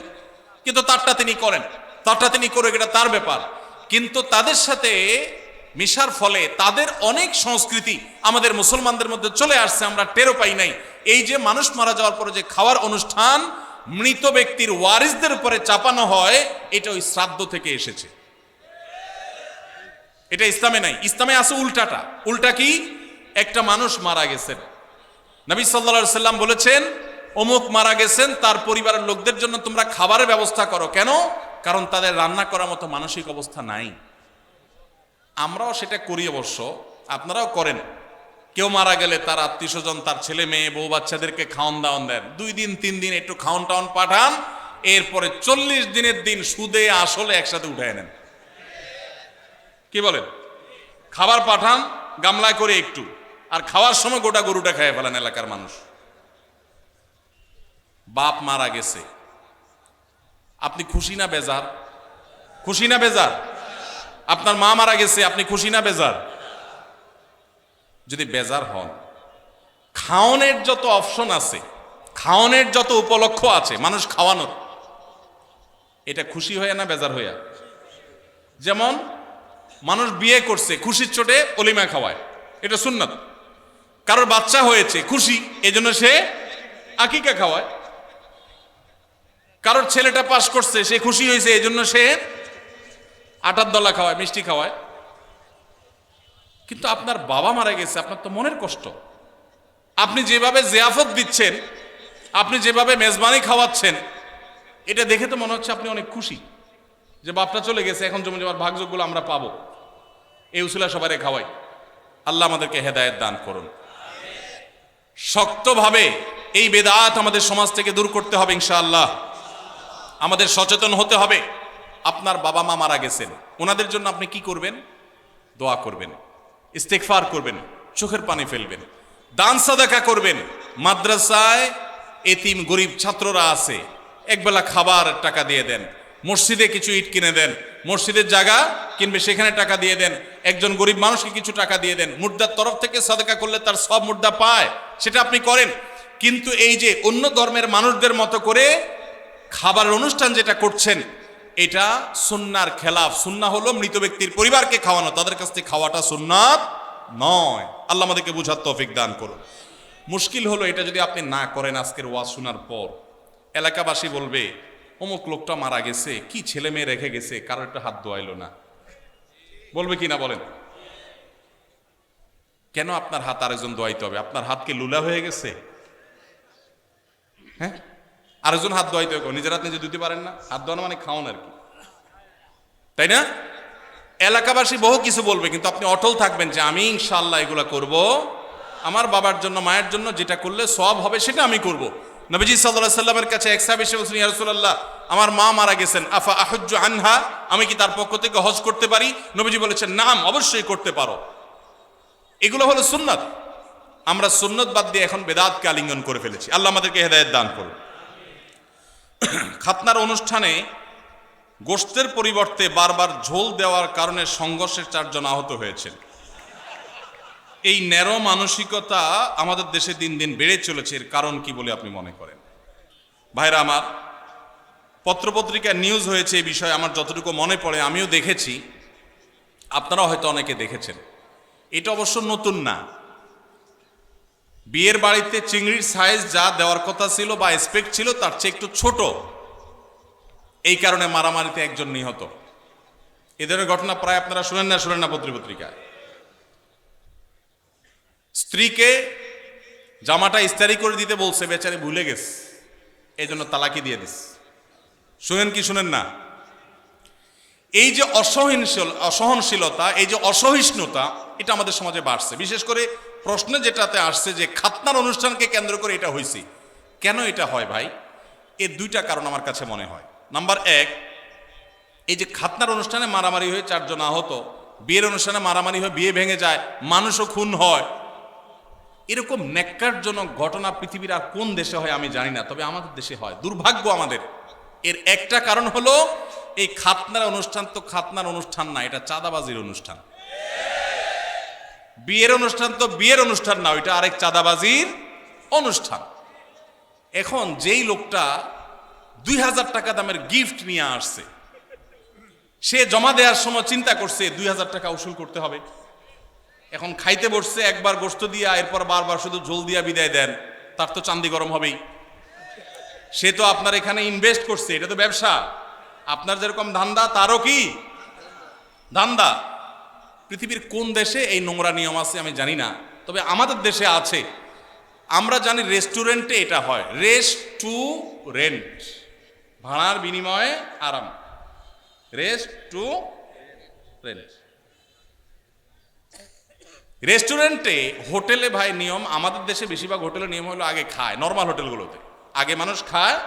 কিন্তু তারটা তিনি করেন, তারটা তিনি করে, এটা তার ব্যাপার। কিন্তু তাদের সাথে মিশার ফলে তাদের অনেক সংস্কৃতি আমাদের মুসলমানদের মধ্যে চলে আসছে, আমরা টেরও পাই নাই। এই যে মানুষ মারা যাওয়ার পরে যে খাওয়ার অনুষ্ঠান মৃত ব্যক্তির ওয়ারিসদের উপরে চাপানো হয়, এটা ওই শ্রাদ্ধ থেকে এসেছে। এটা ইসলামে নাই। ইসলামে আছে উল্টাটা। উল্টা কি? একটা মানুষ মারা গেছেন, নবী সাল্লাল্লাহু আলাইহি সাল্লাম বলেছেন অমুক মারা গেছেন, তার পরিবারের লোকদের জন্য তোমরা খাবারের ব্যবস্থা করো। কেন? কারণ তাদের রান্না করার মতো মানসিক অবস্থা নাই। আমরাও সেটা করি, অবশ্য আপনারাও করেন। কেউ মারা গেলে তার আত্মীয় স্বজন, তার ছেলে মেয়ে, বউ বাচ্চাদেরকে খাওয়ান দাওয়ান দেন, 2 দিন 3 দিন একটু খাওয়ান টাওয়ান পাঠান, এরপরে 40 দিনের দিন সুদে আসলে একসাথে উঠায় নেন। কি বলেন? খাবার পাঠান গামলায় করে একটু, আর খাওয়ার সময় গোটা গরুটা খেয়ে ফেলেন এলাকার মানুষ। বাপ মারা গেছে, আপনি খুশি না বেজার? খুশি না বেজার? আপনার মা মারা গেছে, আপনি খুশি না বেজার? যদি বেজার হন, খাওয়ানোর যত অপশন আছে, খাওয়ানোর যত উপলক্ষ আছে মানুষ খাওয়ানোর, এটা খুশি হয়ে না বেজার হইয়া? যেমন মানুষ বিয়ে করছে, খুশির চোটে অলিমা খাওয়ায়, এটা সুন্নাত। কারোর বাচ্চা হয়েছে, খুশি, এজন্য সে আকিকা খাওয়ায়। কারোর ছেলেটা পাস করছে, সে খুশি হয়েছে, এজন্য সে আটার দলা খাওয়ায়, মিষ্টি খাওয়ায়। কিন্তু আপনার বাবা মারা গেছে, আপনার তো মনের কষ্ট। আপনি যেভাবে জিয়াফত দিচ্ছেন, আপনি যেভাবে মেজবানি খাওয়াচ্ছেন, এটা দেখে তো মনে হচ্ছে আপনি অনেক খুশি যে বাপটা চলে গেছে, এখন জমি জমার ভাগযোগগুলো আমরা পাবো। এই উসিলা সবারে খাওয়াই। আল্লাহ আমাদেরকে হেদায়েত দান করুন। শক্তভাবে এই বেদাত আমাদের সমাজ থেকে দূর করতে হবে ইনশাআল্লাহ। আমাদের সচেতন হতে হবে। আপনার বাবা মা মারা গেছেন, ওনাদের জন্য আপনি কি করবেন? দোয়া করবেন, ইস্তেগফার করবেন, চোখের পানি ফেলবেন, দান সাদাকা করবেন। মাদ্রাসায় এতিম গরিব ছাত্ররা আছে, একবেলা খাবার টাকা দিয়ে দেন। মসজিদে কিছু ইট কিনে দেন, মসজিদের জায়গা কিনবে, সেখানে টাকা দিয়ে দেন। একজন গরিব মানুষকে কিছু টাকা দিয়ে দেন। মুর্দার তরফ থেকে সাদাকা করলে তার সব মুর্দা পায়, সেটা আপনি করেন। কিন্তু এই যে অন্য ধর্মের মানুষদের মতো করে খাবার অনুষ্ঠান যেটা করছেন, এটা সুন্নাহর খেলাফ। সুন্নাহ হলো মৃত ব্যক্তির পরিবারকে খাওয়ানো, তাদের কাছ থেকে খাওয়াটা সুন্নাত নয়। আল্লাহ আমাদেরকে বুঝার তৌফিক দান করুন। মুশকিল হলো এটা যদি আপনি না করেন, আজকের ওয়াজ শোনার পর এলাকাবাসী বলবে অমুক লোকটা মারা গেছে, কি ছেলে মেয়ে রেখে গেছে, কারো একটা হাত ধোয়াইলো না। বলবে কি না বলেন? কেন আপনার হাত আরেকজন ধোয়াইতে হবে? আপনার হাত কি লুলা হয়ে গেছে? হ্যাঁ, আরেকজন হাত ধোয়াইতে হবে, নিজের হাত নিজে ধুতে পারেন না? হাত ধোয়ানো মানে খাওয়ান আর কি, তাই না? এলাকাবাসী বহু কিছু বলবে, কিন্তু আপনি অটল থাকবেন যে আমি ইনশাআল্লাহ এগুলা করব, আমার বাবার জন্য মায়ের জন্য যেটা করলে সওয়াব হবে সেটা আমি করব। নবীজি সাল্লাল্লাহু আলাইহি সাল্লামের কাছে এক সাহাবী এসে বললেন, ইয়া রাসূলুল্লাহ, আমার মা মারা গেছেন, আফা আহুজ্জু আনহা, আমি কি তার পক্ষ থেকে হজ করতে পারি? নবীজি বলেছেন, নাম, অবশ্যই করতে পারো। এগুলো হলো সুন্নাত। আমরা সুন্নাত বাদ দিয়ে এখন বেদাতকে আলিঙ্গন করে ফেলেছি। আল্লাহ আমাদেরকে হেদায়েত দান করুন। খাতনার অনুষ্ঠানে গোশতের পরিবর্তে বারবার ঝোল দেওয়ার কারণে সংঘর্ষে 4 জন আহত হয়েছেন। এই ন্যারো মানসিকতা আমাদের দেশে দিন দিন বেড়ে চলেছে। এর কারণ কি বলে আপনি মনে করেন? ভাইরা আমার, পত্রপত্রিকায় নিউজ হয়েছে এই বিষয়ে, আমার যতটুকু মনে পড়ে আমিও দেখেছি, আপনারাও হয়তো অনেকে দেখেছেন। এটা অবশ্য নতুন না। বিয়ের বাড়িতে চিংড়ির সাইজ যা দেওয়ার কথা ছিল বা এক্সপেক্ট ছিল তার চেয়ে একটু ছোট, এই কারণে মারামারিতে 1 জন নিহত। এ ধরনের ঘটনা প্রায় আপনারা শুনেন না পত্রপত্রিকায়। স্ত্রীকে জামাটা ইস্তারি করে দিতে বলছে, বেচারি ভুলে গেছে, এই জন্য তালাকি দিয়ে দিস। শুনেন কি শুনেন না? এই যে অসহনশীলতা, এই যে অসহিষ্ণুতা, এটা আমাদের সমাজে বাড়ছে। বিশেষ করে প্রশ্নে যেটাতে আসছে যে খাতনার অনুষ্ঠানকে কেন্দ্র করে এটা হয়েছে, কেন এটা হয় ভাই? এর দুইটা কারণ আমার কাছে মনে হয়। নাম্বার এক, এই যে খাতনার অনুষ্ঠানে মারামারি হয়ে 4 জন আহত, বিয়ের অনুষ্ঠানে মারামারি হয়ে বিয়ে ভেঙে যায়, মানুষও খুন হয়, এরকম ন্যাক্কারজনক ঘটনা পৃথিবীর আর কোন দেশে হয় আমি জানি না, তবে আমাদের দেশে হয়। দুর্ভাগ্য আমাদের। এর একটা কারণ হলো এই খাতনার অনুষ্ঠান তো খাতনার অনুষ্ঠান না, এটা চাঁদাবাজির অনুষ্ঠান। বিয়ের অনুষ্ঠান তো বিয়ের অনুষ্ঠান না, ওইটা আরেক চাঁদাবাজির অনুষ্ঠান। এখন যেই লোকটা 2000 টাকা দামের গিফট নিয়ে আসছে, সে জমা দেওয়ার সময় চিন্তা করছে 2000 টাকা উসুল করতে হবে। এখন খাইতে বসছে, একবার গোশত দিয়া, এরপর বারবার শুধু ঝোল দিয়া বিদায় দেন, তার তো চান্দি গরম হবেই। সে তো আপনার এখানে ইনভেস্ট করছে, এটা তো ব্যবসা। আপনার যেরকম ধান্দা, তারও কি ধান্দা। পৃথিবীর কোন দেশে এই নোংরা নিয়ম আছে আমি জানি না, তবে আমাদের দেশে আছে। আমরা জানি রেস্টুরেন্টে এটা হয়, রেস্টুরেন্ট, ভাড়ার বিনিময়ে আরাম, রেস্টুরেন্ট। রেস্টুরেন্টে, হোটেলে ভাই নিয়ম, আমাদের দেশে বেশিরভাগ হোটেলের নিয়ম হলো আগে খায়, নর্মাল হোটেলগুলোতে আগে মানুষ খায়,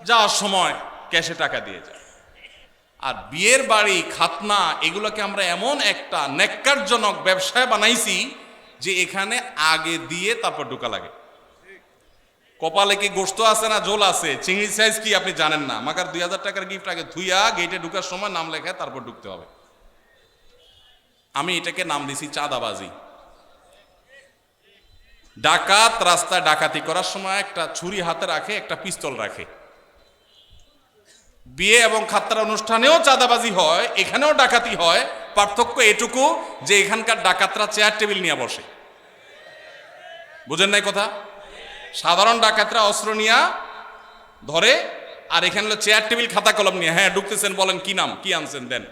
যাওয়ার সময় ক্যাশে টাকা দিয়ে যায়। আর বিয়ের বাড়ি, খাতনা, এগুলোকে আমরা এমন একটা ন্যাক্কারজনক ব্যবসায় বানাইছি যে এখানে আগে দিয়ে তারপর ঢোকা লাগে। কপালে কি গোশত আছে না ঝোল আছে, চিংড়ি সাইজ কি আপনি জানেন না, মাকার 2000 টাকার গিফট আগে ধুইয়া গেটে ঢুকার সময় নাম লেখায় তারপর ঢুকতে হবে। আমি এটাকে নাম দিছি চাঁদাবাজি। ডাকাত রাস্তায় ডাকাতি করার সময় একটা ছুরি হাতে রাখে, একটা পিস্তল রাখে। বিয়ে এবং খাতনার অনুষ্ঠানেও চাঁদাবাজি হয়, এখানেও ডাকাতি হয়। পার্থক্য এটুকু যে এখানকার ডাকাতরা চেয়ার টেবিল নিয়ে বসে। বুঝেন নাই কথা? সাধারণ ডাকাতরা অস্ত্র নিয়ে ধরে, আর এখানে চেয়ার টেবিল খাতা কলম নিয়ে, হ্যাঁ ঢুকতেছেন, বলেন কি নাম, কি আনছেন দেন।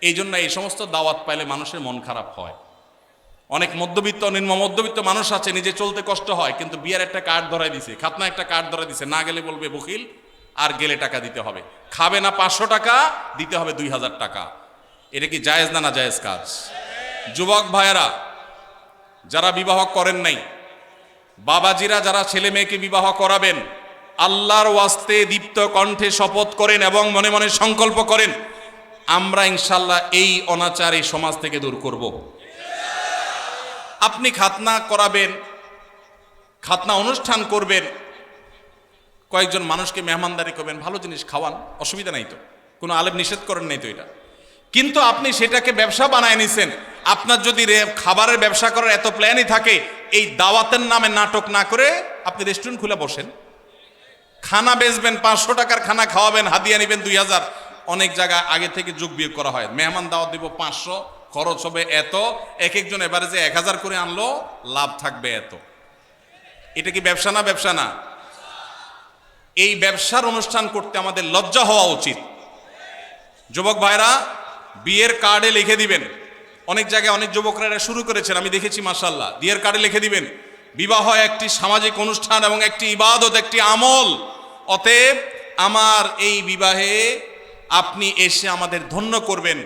এই জন্য এই সমস্ত দাওয়াত পাইলে মানুষের মন খারাপ হয়। অনেক মধ্যবিত্ত, নিম্ন মধ্যবিত্ত মানুষ আছে, নিজে চলতে কষ্ট হয়, কিন্তু বিয়ের একটা কার্ড ধরাই দিছে, খাতনা একটা কার্ড ধরাই দিছে, না গেলে বলবে বকিল, আর গেলে টাকা দিতে হবে। খাবে না 500 টাকা, দিতে হবে 2000 টাকা। এটা কি জায়েজ না না জায়েজ কাজ? যুবক ভাইয়েরা যারা বিবাহ করেন নাই, বাবাজিরা যারা ছেলে মেয়েকে বিবাহ করাবেন, আল্লাহর ওয়াস্তে দীপ্ত কণ্ঠে শপথ করেন এবং মনে মনে সংকল্প করেন, আমরা ইনশাল্লাহ এই অনাচার এই সমাজ থেকে দূর করব। আপনি খাতনা করাবেন, খাতনা অনুষ্ঠান করবেন, কয়েকজন মানুষকে মেহমানদারি করবেন, ভালো জিনিস খাওয়ান, অসুবিধা নাই তো, কোনো আলেম নিষেধ করেন নাই তো এটা। কিন্তু আপনি সেটাকে ব্যবসা বানায় নিছেন। আপনার যদি খাবারের ব্যবসা করার এত প্ল্যানই থাকে, এই দাওয়াতের নামে নাটক না করে আপনি রেস্টুরেন্ট খুলে বসেন, খানা বেচবেন, 500 টাকার খানা খাওয়াবেন, হাদিয়া নেবেন 2000। অনেক জায়গায় আগে থেকে যোগ বিয়োগ করা হয়, মেহমান দাওয়াত দিব 500, খরচ হবে এত, এক একজন এবারে যে 1000 করে আনলো, লাভ থাকবে এত। এটা কি ব্যবসা না? ব্যবসা না? এই ব্যবসার অনুষ্ঠান করতে আমাদের লজ্জা হওয়া উচিত। যুবক ভাইরা বিয়ের কার্ডে লিখে দিবেন, অনেক জায়গায় অনেক যুবকরা এটা শুরু করেছেন, আমি দেখেছি মাশাআল্লাহ। বিয়ের কার্ডে লিখে দিবেন, বিবাহ একটি সামাজিক অনুষ্ঠান এবং একটি ইবাদত, একটি আমল। অতএব আমার এই বিবাহে আপনি এসে আমাদের ধন্য করবেন,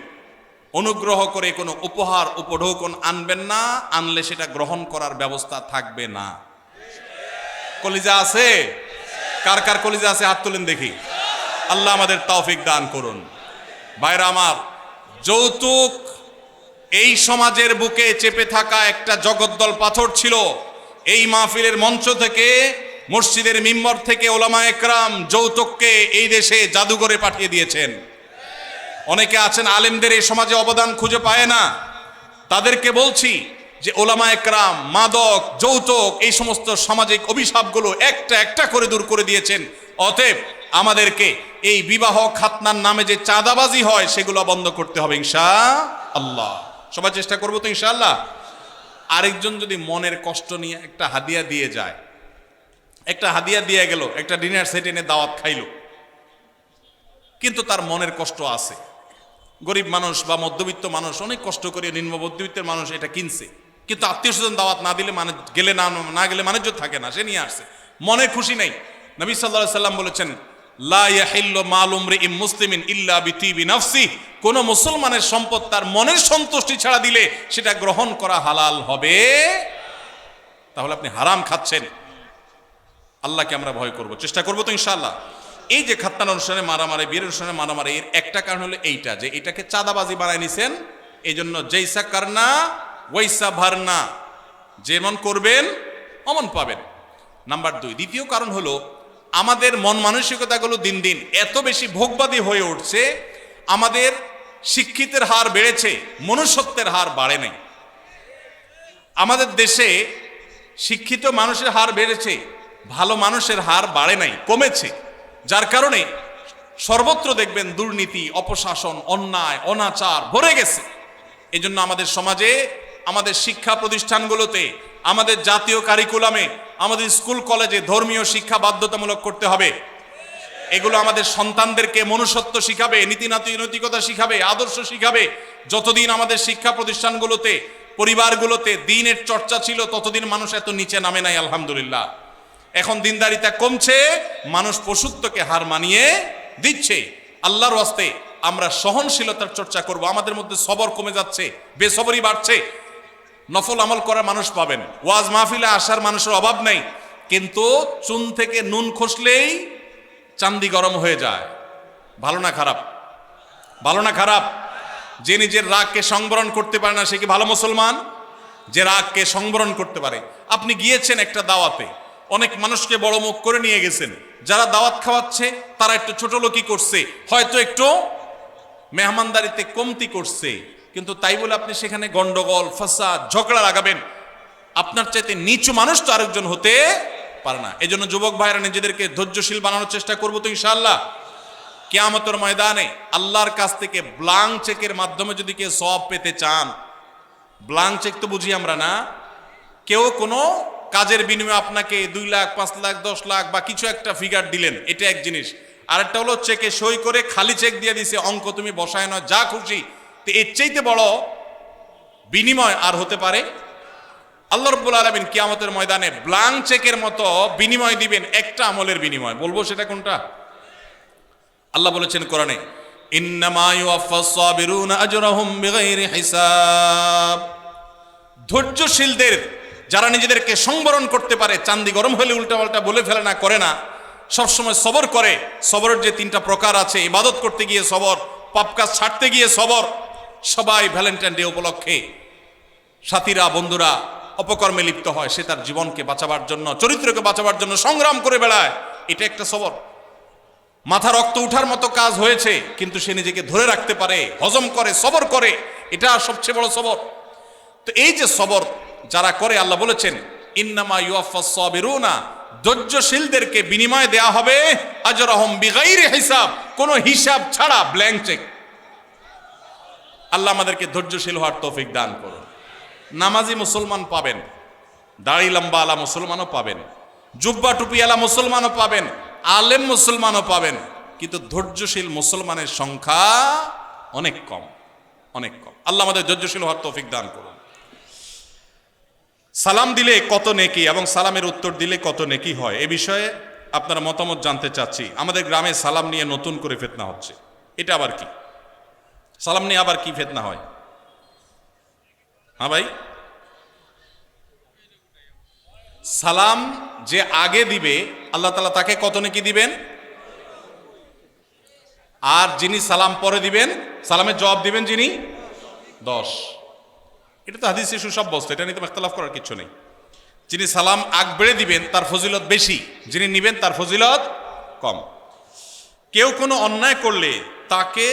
অনুগ্রহ করে কোনো উপহার উপঢৌকন আনবেন না, আনলে সেটা গ্রহণ করার ব্যবস্থা থাকবে না। কলিজা আছে? কার কার কলিজা আছে হাত তুলেন দেখি। আল্লাহ আমাদের তৌফিক দান করুন। ভাইরা আমার, যৌতুক এই সমাজের বুকে চেপে থাকা একটা জগদ্দল পাথর ছিল। এই মাহফিলের মঞ্চ থেকে, মসজিদের মিম্বর থেকে ওলামায়ে কেরাম যৌতুককে এই দেশে জাদুঘরে পাঠিয়ে দিয়েছেন। অনেকে আছেন আলেমদের এই সমাজে অবদান খুঁজে পায় না, তাদেরকে বলছি যে ওলামায়ে কেরাম মাদক, যৌতুক, এই সমস্ত সামাজিক অভিশাপগুলো একটা একটা করে দূর করে দিয়েছেন। অতএব আমাদেরকে এই বিবাহ খাতনার নামে যে চাঁদাবাজি হয় সেগুলো বন্ধ করতে হবে ইনশাআল্লাহ। সবাই চেষ্টা করবো তো ইনশাআল্লাহ। আরেকজন যদি মনের কষ্ট নিয়ে একটা হাদিয়া দিয়ে যায়, একটা হাদিয়া দিয়ে গেল, একটা ডিনার সেট এনে দাওয়াত খাইলো, কিন্তু তার মনের কষ্ট আছে। গরিব মানুষ বা মধ্যবিত্ত মানুষ অনেক কষ্ট করে, নিম্ন মধ্যবিত্তের মানুষ এটা কিনছে, কিন্তু আত্মীয় স্বজন দাওয়াত না দিলে মানে গেলে না গেলে মানুষ থাকে না, সে নিয়ে আসছে, মনে খুশি নেই। নবী সাল্লাল্লাহু আলাইহি সাল্লাম বলেছেন, লা ইয়াহিল্লু মালু ইমরিইন মুসলিমিন ইল্লা বিতিবি নাফসি, কোন মুসলমানের সম্পদ তার মনের সন্তুষ্টি ছাড়া দিলে সেটা গ্রহণ করা হালাল হবে। তাহলে আপনি হারাম খাচ্ছেন। আল্লাহকে আমরা ভয় করব, চেষ্টা করবো তো ইনশাআল্লাহ। এই যে খাত্তান অনুষ্ঠানে মারামারি, বিয়ের অনুষ্ঠানে মারামারি, এর একটা কারণ হলো এইটা, যে এটাকে চাঁদাবাজি বানায় নিছেন। এই জন্য জৈসা কারনা ওয়াইসা ভারনা, যেমন করবেন অমন পাবেন। নাম্বার 2, দ্বিতীয় কারণ হলো আমাদের মন মানসিকতাগুলো দিন দিন এত বেশি ভোগবাদী হয়ে উঠছে, আমাদের শিক্ষিতের হার বেড়েছে, মনুষ্যত্বের হার বাড়ে নাই। আমাদের দেশে শিক্ষিত মানুষের হার বেড়েছে, ভালো মানুষের হার বাড়ে নাই, কমেছে। যার কারণে সর্বত্র দেখবেন দুর্নীতি, অপশাসন, অন্যায়, অনাচার ভরে গেছে। এই জন্য আমাদের সমাজে, আমাদের শিক্ষা প্রতিষ্ঠানগুলোতে, আমাদের জাতীয় কারিকুলামে, আমাদের স্কুল কলেজে ধর্মীয় শিক্ষা বাধ্যতামূলক করতে হবে। এগুলো আমাদের সন্তানদেরকে মনুষ্যত্ব শিখাবে, নৈতিকতা শিখাবে, আদর্শ শিখাবে। যতদিন আমাদের শিক্ষা প্রতিষ্ঠানগুলোতে, পরিবারগুলোতে দ্বীনের চর্চা ছিল, ততদিন মানুষ এত নিচে নামে নাই, আলহামদুলিল্লাহ। এখন দিনদারিতা কমছে, মানুষ পশুত্বকে হার মানিয়ে দিচ্ছে। আল্লাহর ওয়াস্তে আমরা সহনশীলতার চর্চা করব। আমাদের মধ্যে সবর কমে যাচ্ছে, বেসবরই বাড়ছে। নফল আমল করার মানুষ পাবেন, ওয়াজ মাহফিলে আসার মানুষের অভাব নেই, কিন্তু চুন থেকে নুন খসলেই চান্দি গরম হয়ে যায়। ভালো না খারাপ? ভালো না খারাপ? যে নিজের রাগকে সংবরণ করতে পারে না, সে কি ভালো মুসলমান? যে রাগকে সংবরণ করতে পারে। আপনি গিয়েছেন একটা দাওয়াতে, অনেক মানুষকে বড় মুখ করে নিয়ে গেছেন, যারা দাওয়াত খাওয়াচ্ছে তারা একটু ছোট লোকই করছে, হয়তো একটু মেহমানদারিতে কমতি করছে, কিন্তু তাই বলে আপনি সেখানে গন্ডগোল, ফাসাদ, ঝগড়া লাগাবেন? আপনার চাইতে নিচু মানুষ তো আরেকজন হতে পারে না। এই জন্য যুবক ভাইরা নিজেদেরকে ধৈর্যশীল বানানোর চেষ্টা করবো তো ইনশাআল্লাহ। কিয়ামতের ময়দানে আল্লাহর কাছ থেকে ব্লাঙ্ক চেকের মাধ্যমে যদি কেউ সওয়াব পেতে চান, ব্লাঙ্ক চেক তো বুঝি আমরা না, কেউ কোনো কাজের বিনিময়ে আপনাকে 2 লাখ, 5 লাখ, 10 লাখ বা কিছু একটা ফিগার দিলেন, এটা এক জিনিস। আরেকটা হলো চেকে সই করে খালি চেক দিয়ে দিছে, অঙ্ক তুমি বসায় নয়, যা খুশি। তো এর চাইতে বড় বিনিময় আর হতে পারে? আল্লাহ রাব্বুল আলামিন কিয়ামতের ময়দানে ব্লাঙ্ক চেকের মতো বিনিময় দিবেন, একটা আমলের বিনিময়। বলবো সেটা কোনটা? আল্লাহ বলেছেন কোরআনে, ইন্নামা ইউওয়াফাস সাবিরুনা আজরাহুম বিগাইরি হিসাব। ধৈর্যশীলদের, যারা নিজেদেরকে সংবরণ করতে পারে, চান্দি গরম হলে উল্টাপাল্টা বলে ফেলে না, করে না, সবসময় সবর করে। সবরের যে 3টা প্রকার আছে, ইবাদত করতে গিয়ে সবর, পাপ কাজ ছাড়তে গিয়ে সবর। সবাই ভ্যালেন্টাইন ডে উপলক্ষে সাথীরা, বন্ধুরা অপকর্মে লিপ্ত হয়, সে তার জীবনকে বাঁচাবার জন্য, চরিত্রকে বাঁচাবার জন্য সংগ্রাম করে বেড়ায়, এটা একটা সবর। মাথা রক্ত উঠার মতো কাজ হয়েছে, কিন্তু সে নিজেকে ধরে রাখতে পারে, হজম করে, সবর করে, এটা সবচেয়ে বড় সবর। তো এই যে সবর যারা করে, আল্লাহ বলেছেন ইন্নামা ইউওয়াফাস সাবিরুনা, ধৈর্যশীলদেরকে বিনিময় দেয়া হবে আজরাহুম বিগাইরি হিসাব, কোনো হিসাব ছাড়া, ব্ল্যাঙ্ক চেক। আল্লাহ আমাদেরকে ধৈর্যশীল হওয়ার তৌফিক দান করুন। নামাজি মুসলমান পাবেন, দাড়ি লম্বা আলা মুসলমানও পাবেন, জুব্বা টুপি আলা মুসলমানও পাবেন, আলেম মুসলমানও পাবেন, কিন্তু ধৈর্যশীল মুসলমানের সংখ্যা অনেক কম, অনেক কম। আল্লাহ আমাদের ধৈর্যশীল হওয়ার তৌফিক দান করুন। সালাম দিলে কত নেকি এবং সালামের উত্তর দিলে কত নেকি হয়, এ বিষয়ে আপনার মতামত জানতে চাচ্ছি। আমাদের গ্রামে সালাম নিয়ে নতুন করে ফিতনা হচ্ছে, এটা আবার কি? সালাম নিয়ে আবার কি ফিতনা হয়? হ্যাঁ ভাই, সালাম যে আগে দিবে আল্লাহ তাআলা তাকে কত নেকি দিবেন, আর যিনি সালাম পরে দিবেন, সালামের জবাব দিবেন যিনি, 10। এটা তো হাদিসে সুসাব্যস্ত, এটা নিয়ে তো ইখতিলাফ করার কিছু নেই। যিনি সালাম আগ বেড়ে দিবেন তার ফজিলত বেশি, যিনি নিবেন তার ফজিলত কম। কেউ কোনো অন্যায় করলে তাকে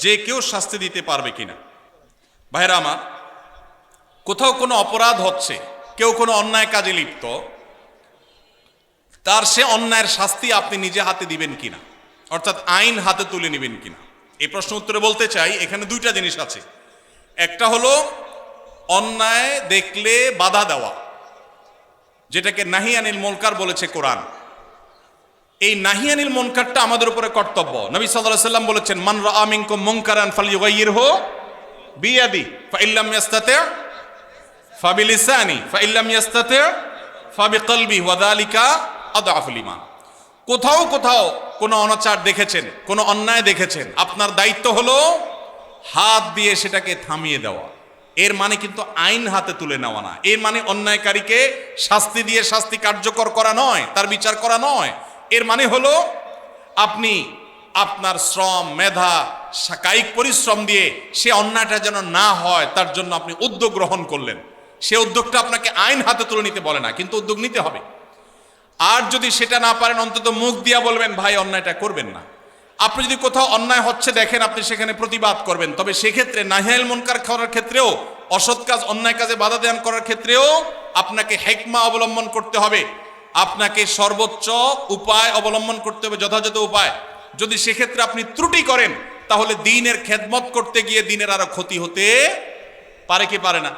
যে কেউ শাস্তি দিতে পারবে কিনা? ভাইরা আমার, কোথাও কোনো অপরাধ হচ্ছে, কেউ কোনো অন্যায় কাজে লিপ্ত, তার সে অন্যায়ের শাস্তি আপনি নিজে হাতে দিবেন কিনা, অর্থাৎ আইন হাতে তুলে নেবেন কিনা? এই প্রশ্ন উত্তরে বলতে চাই, এখানে 2টা জিনিস আছে। একটা হলো অন্যায় দেখলে বাধা দেওয়া, যেটাকে নাহি আনিল মুনকার বলেছে কোরআন। এই নাহি আনিল মুনকারটা আমাদের উপরে কর্তব্য। নবী সাল্লাল্লাহু আলাইহি ওয়াসাল্লাম বলেছেন, মান রাআ মিনকুম মুনকারান ফালইয়ুগাইয়িরহু বিয়াদি ফাইল্লাম ইয়াস্তাতি' ফাবিলিসানি ফাইল্লাম ইয়াস্তাতি ফাবিকলবি ওয়া যালিকা আদআফুল ঈমান। কোথাও কোথাও কোনো অনাচার দেখেছেন, কোনো অন্যায় দেখেছেন, আপনার দায়িত্ব হলো হাত দিয়ে সেটাকে থামিয়ে দেওয়া। এর মানে কিন্তু আইন হাতে তুলে নেওয়া না। এর মানে অন্যায়কারীকে শাস্তি দিয়ে শাস্তি কার্যকর করা নয়, তার বিচার করা নয়। এর মানে হলো আপনি আপনার শ্রম, মেধা, কায়িক পরিশ্রম দিয়ে সে অন্যায়টা যেন না হয় তার জন্য আপনি উদ্যোগ গ্রহণ করলেন। সে উদ্যোগটা আপনাকে আইন হাতে তুলে নিতে বলে না, কিন্তু উদ্যোগ নিতে হবে। আর যদি সেটা না পারেন, অন্তত মুখ দিয়া বলবেন ভাই অন্যায়টা করবেন না। আপনি যদি কোথাও অন্যায় হচ্ছে দেখেন, আপনি সেখানে প্রতিবাদ করবেন। তবে সেক্ষেত্রে নাহিয়াল মুনকার করার ক্ষেত্রেও, অসৎ কাজ, অন্যায় কাজে বাধা দান করার ক্ষেত্রেও আপনাকে হিকমা অবলম্বন করতে হবে। আপনাকে সর্বোচ্চ উপায় অবলম্বন করতে হবে, যথাযথ উপায়। যদি সেক্ষেত্রে আপনি ত্রুটি করেন, তাহলে দ্বীনের খেদমত করতে গিয়ে দ্বীনের আরো ক্ষতি হতে পারে কি পারে না।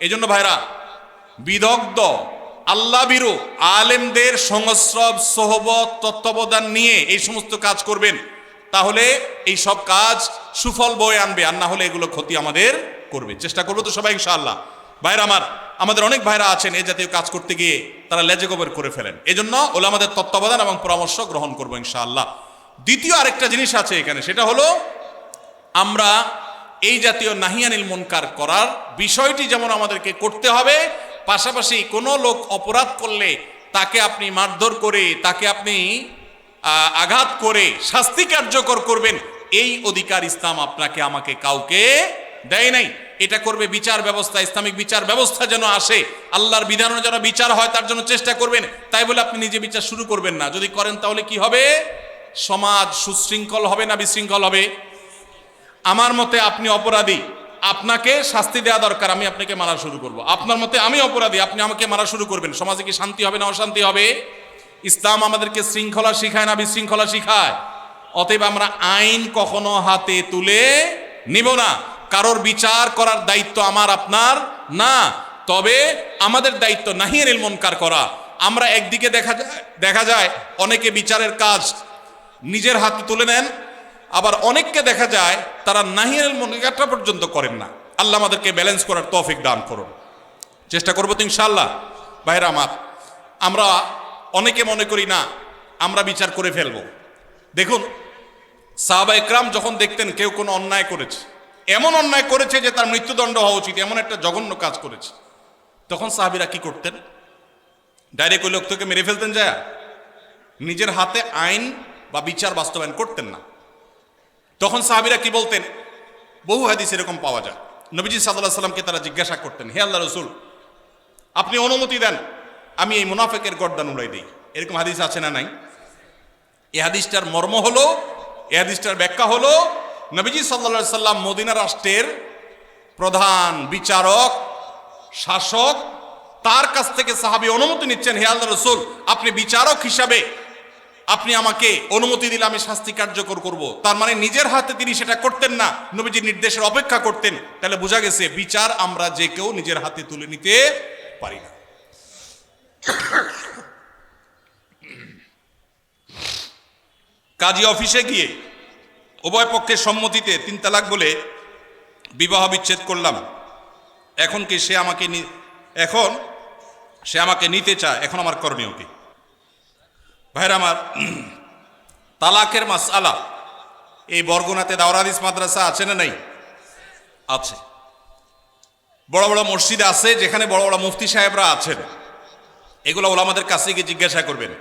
এই জন্য ভাইরা, বিদগ্ধ আল্লাহ বিরু আলেমদের সংস্রব, সোহবত, তত্ত্বাবধান নিয়ে এই সমস্ত কাজ করবেন, তাহলে এই সব কাজ সুফল বয়ে আনবে। আর না হলে এগুলো ক্ষতি আমাদের করবে। চেষ্টা করবো তো সবাই ইনশাআল্লাহ। ভাইরা আমার, আমাদের অনেক ভাইরা আছেন এই জাতীয় কাজ করতে গিয়ে তারা লেজে গোবর করে ফেলেন। এই জন্য ওলামাদের তত্ত্বাবধান এবং পরামর্শ গ্রহণ করবো ইনশাআল্লাহ। দ্বিতীয় আরেকটা জিনিস আছে এখানে, সেটা হলো আমরা এই জাতীয় নাহিয়ানিল মুনকার করার বিষয়টি যেমন আমাদেরকে করতে হবে, পাশাপাশি কোনো লোক অপরাধ করলে তাকে আপনি মারধর করে, তাকে আপনি আঘাত করে শাস্তি কার্যকর করবেন, এই অধিকার ইসলাম আপনাকে আমাকে কাউকে দেয় নাই। এটা করবে বিচার ব্যবস্থা, ইসলামিক বিচার ব্যবস্থা যেন আসে, আল্লাহর বিধানের যেন বিচার হয় তার জন্য চেষ্টা করবেন। তাই বলে আপনি নিজে বিচার শুরু করবেন না। যদি করেন তাহলে কি হবে? সমাজ সুশৃঙ্খল হবে না বিশৃঙ্খল হবে? আমার মতে আপনি অপরাধী, আপনাকে শাস্তি দেওয়া দরকার, আমি আপনাকে মারা শুরু করব। আপনার মতে আমি অপরাধী, আপনি আমাকে মারা শুরু করবেন, সমাজে কি শান্তি হবে না অশান্তি হবে? ইসলাম আমাদেরকে শৃঙ্খলা শিখায় না বিশৃঙ্খলা শিখায়? অতএব আমরা আইন কখনো হাতে তুলে নিব না। কারোর বিচার করার দায়িত্ব আমার আপনার না, তবে আমাদের দায়িত্ব নাহিয়ানিল মুনকার করা। আমরা একদিকে দেখা যায় অনেকে বিচারের কাজ নিজের হাতে তুলে নেন, আবার অনেককে দেখা যায় তারা নাহিয়ানিল মুনকারটা পর্যন্ত করেন না। আল্লাহ আমাদেরকে ব্যালেন্স করার তৌফিক দান করুন। চেষ্টা করবো তো ইনশাআল্লাহ। ভাইরা আমার, আমরা অনেকে মনে করি না আমরা বিচার করে ফেলবো। দেখুন, সাহাবা ইকরাম যখন দেখতেন কেউ কোনো অন্যায় করেছে, এমন অন্যায় করেছে যে তার মৃত্যুদণ্ড হওয়া উচিত, এমন একটা জঘন্য কাজ করেছে, তখন সাহাবীরা কি করতেন? ডাইরেক্ট ওই লোক থেকে মেরে ফেলতেন যায়? নিজের হাতে আইন বা বিচার বাস্তবায়ন করতেন না। তখন সাহাবীরা কি বলতেন? বহু হাদিস এরকম পাওয়া যায়। নবীজি সাল্লাল্লাহু আলাইহি সাল্লামকে তারা জিজ্ঞাসা করতেন, হে আল্লাহ রাসূল, আপনি অনুমতি দেন আমি এই মুনাফিকের গর্দান উড়াই দিই। এরকম হাদিস আছে না নাই? এই হাদিসটার মর্ম হলো, এই হাদিসটার ব্যাখ্যা হলো, নবীজি সাল্লাল্লাহু আলাইহি সাল্লাম মদিনা রাষ্ট্রের প্রধান বিচারক, শাসক, তার কাছ থেকে সাহাবী অনুমতি নিচ্ছেন, হে আল্লাহ রাসূল, আপনি বিচারক হিসাবে আপনি আমাকে অনুমতি দিলে আমি শাস্তি কার্যকর করব। তার মানে নিজের হাতে তিনি সেটা করতেন না, নবীজির নির্দেশের অপেক্ষা করতেন। তাহলে বোঝা গেছে বিচার আমরা যে কেউ নিজের হাতে তুলে নিতে পারি না। কাজী অফিসে গিয়ে উভয় পক্ষের সম্মতিতে 3 তালাক বলে বিবাহ বিচ্ছেদ করলাম, এখন কি সে আমাকে নিতে চায়, এখন আমার করণীয় কি? ভাইরা আমার, তালাকের মাসআলা এই বরগুনাতে দাওরা হাদিস মাদ্রাসা আছে না নাই? আছে। বড় বড় মসজিদ আছে যেখানে বড় বড় মুফতি সাহেবরা আছেন। এগুলো ওলামাদের কাছে গিয়ে জিজ্ঞাসা করবেন।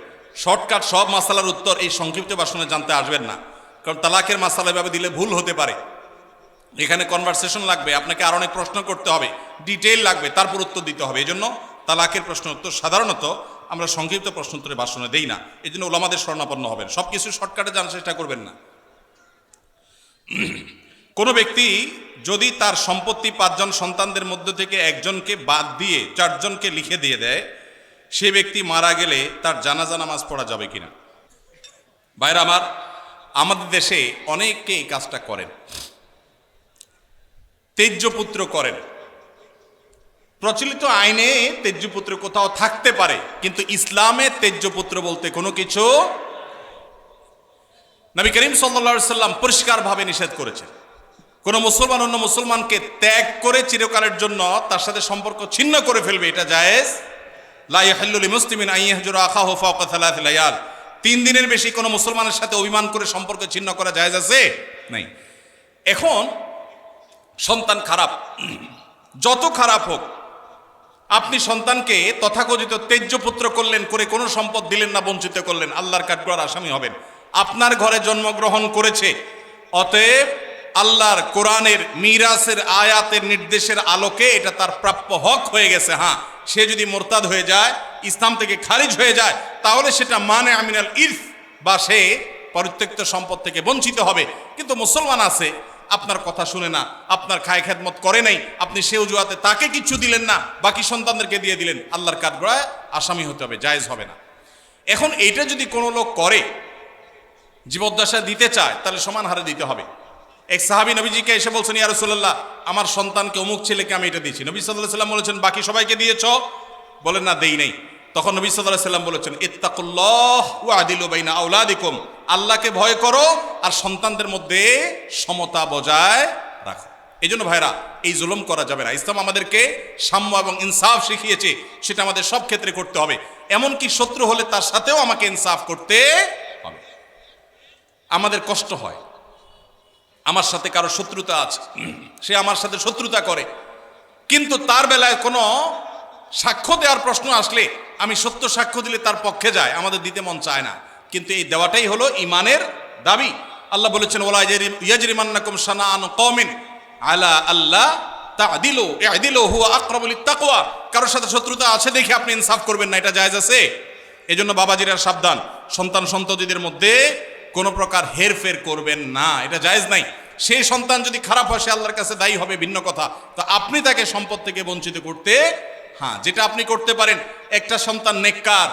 শর্টকাট সব মাসালার উত্তর এই সংক্ষিপ্ত ভাষণে জানতে আসবেন না, কারণ তালাকের মাসালা এভাবে দিলে ভুল হতে পারে। এখানে কনভারসেশন লাগবে, আপনাকে আর অনেক প্রশ্ন করতে হবে, ডিটেইল লাগবে, তারপর উত্তর দিতে হবে। এই জন্য তালাকের প্রশ্ন উত্তর সাধারণত আমরা সংক্ষিপ্ত প্রশ্ন উত্তরে ভাষণে দেই না। এই জন্য ওলামাদের শরণাপন্ন হবেন, সব কিছু শর্টকাটে জানার চেষ্টা করবেন না। কোনো ব্যক্তি যদি তার সম্পত্তি 5 জন সন্তানদের মধ্য থেকে একজনকে বাদ দিয়ে 4 জনকে লিখে দিয়ে দেয়, সে ব্যক্তি মারা গেলে তার জানাজা নামাজ পড়া যাবে কিনা? ভাইরা আমার, আমাদের দেশে অনেকে এই কাজটা করেন, তেজ্যপুত্র করেন। প্রচলিত আইনে তেজ্যপুত্র কোথাও থাকতে পারে, কিন্তু ইসলামে তেজ্যপুত্র বলতে কোনো কিছু নবী করিম সাল্লাল্লাহু আলাইহি সাল্লাম পরিষ্কারভাবে নিষেধ করেছেন। কোনো মুসলমান অন্য মুসলমানকে ত্যাগ করে চিরকালের জন্য তার সাথে সম্পর্ক ছিন্ন করে ফেলবে, এটা জায়েজ। লা ইয়াহিল্লু লিমুসলিমিন আন ইয়াহজুরা আখাহু ফাওকা সালাসি লায়াল। 3 দিনের বেশি কোনো মুসলমানের সাথে অভিমান করে সম্পর্ক ছিন্ন করা জায়েজ আছে? নাই। এখন সন্তান খারাপ, যত খারাপ হোক, আপনি সন্তানকে তথাকথিত তেজ্য পুত্র করলেন, করে কোনো সম্পদ দিলেন না, বঞ্চিত করলেন, আল্লাহর কাঠগড়ার আসামি হবেন। আপনার ঘরে জন্মগ্রহণ করেছে, অতএব আল্লাহর কোরআনের মিরাসের আয়াতের নির্দেশের আলোকে এটা তার প্রাপ্য হক হয়ে গেছে। হ্যাঁ, সে যদি মোরতাদ হয়ে যায়, ইসলাম থেকে খারিজ হয়ে যায়, তাহলে সেটা মানে আমিনাল ইরফ, বা সে পরিত্যক্ত সম্পদ থেকে বঞ্চিত হবে। কিন্তু মুসলমান আছে, আপনার কথা শুনে না, আপনার খায় খেদমত করে নাই, আপনি সে অজুহাতে তাকে কিছু দিলেন না, বাকি সন্তানদেরকে দিয়ে দিলেন, আল্লাহর কাঠগড়ায় আসামি হতে হবে, জায়েজ হবে না। এখন এইটা যদি কোনো লোক করে, জীবদ্দশা দিতে চায়, তাহলে সমান হারে দিতে হবে। এক সাহাবী নবীজিকে এসে বলছেন, ইয়া রাসূলুল্লাহ, আমার সন্তানকে অমুক ছেলেকে আমি এটা দিয়েছি। নবী সাল্লাল্লাহু আলাইহি ওয়াসাল্লাম বলেছেন, বাকি সবাইকে দিয়েছো? বলেন না, দেই নাই। তখন নবী সাল্লাল্লাহু আলাইহি ওয়াসাল্লাম বলেছেন, ইত্তাকুল্লাহ ওয়া আদিলু বাইনা আওলাদিকুম, আল্লাহকে ভয় করো আর সন্তানদের মধ্যে সমতা বজায় রাখো। এই জন্য ভাইরা, এই জুলুম করা যাবে না। ইসলাম আমাদেরকে সাম্য এবং ইনসাফ শিখিয়েছে, সেটা আমাদের সব ক্ষেত্রে করতে হবে। এমনকি শত্রু হলে তার সাথেও আমাকে ইনসাফ করতে হবে। আমাদের কষ্ট হয়, আমার সাথে কারো শত্রুতা আছে, সে আমার সাথে শত্রুতা করে, কিন্তু তার বেলায় কোনো সাক্ষ্য দেওয়ার প্রশ্ন আসলে আমি সত্য সাক্ষ্য দিলে তার পক্ষে যায়, আমাদের দিতে মন চায় না। কিন্তু এই দেওয়াটাই হলো ইমানের দাবি। আল্লাহ বলেছেন, ওয়ালা ইয়াজরিমান্নাকুম শানাআনু কওমিন আলা আল্লাহ তা'দিলু ই'দিলু হুয়া আকরাবু লিত-তাকওয়া। কারোর সাথে শত্রুতা আছে দেখে আপনি ইনসাফ করবেন না, এটা জায়েজ আছে? এজন্য বাবাজিরা সাবধান, সন্তান সন্ততিদের মধ্যে কোনো প্রকার হেরফের করবেন না, এটা জায়েজ নাই। সেই সন্তান যদি খারাপ হয়, সে আল্লাহর কাছে দায়ী হবে, ভিন্ন কথা। তো আপনি তাকে সম্পদ থেকে বঞ্চিত করতে, হ্যাঁ, যেটা আপনি করতে পারেন, একটা সন্তান নেককার,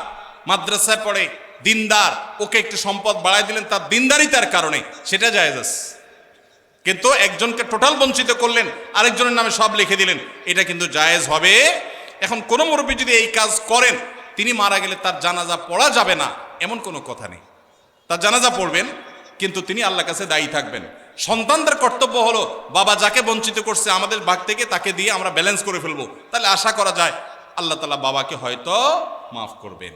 মাদ্রাসায় পড়ে, দিনদার, ওকে একটু সম্পদ বাড়ায় দিলেন তার দিনদারিতার কারণে, সেটা জায়েজ আছে। কিন্তু একজনকে টোটাল বঞ্চিত করলেন, আরেকজনের নামে সব লিখে দিলেন, এটা কিন্তু জায়েজ হবে। এখন কোনো মুরব্বী যদি এই কাজ করেন, তিনি মারা গেলে তার জানাজা পড়া যাবে না, এমন কোনো কথা নেই। তার জানাজা পড়বেন, কিন্তু তিনি আল্লাহর কাছে দায়ী থাকবেন। সন্তানদের কর্তব্য হলো, বাবা যাকে বঞ্চিত করছে আমাদের ভাগ থেকে তাকে দিয়ে আমরা ব্যালেন্স করে ফেলবো, তাহলে আশা করা যায় আল্লাহ তাআলা বাবাকে হয়তো মাফ করবেন।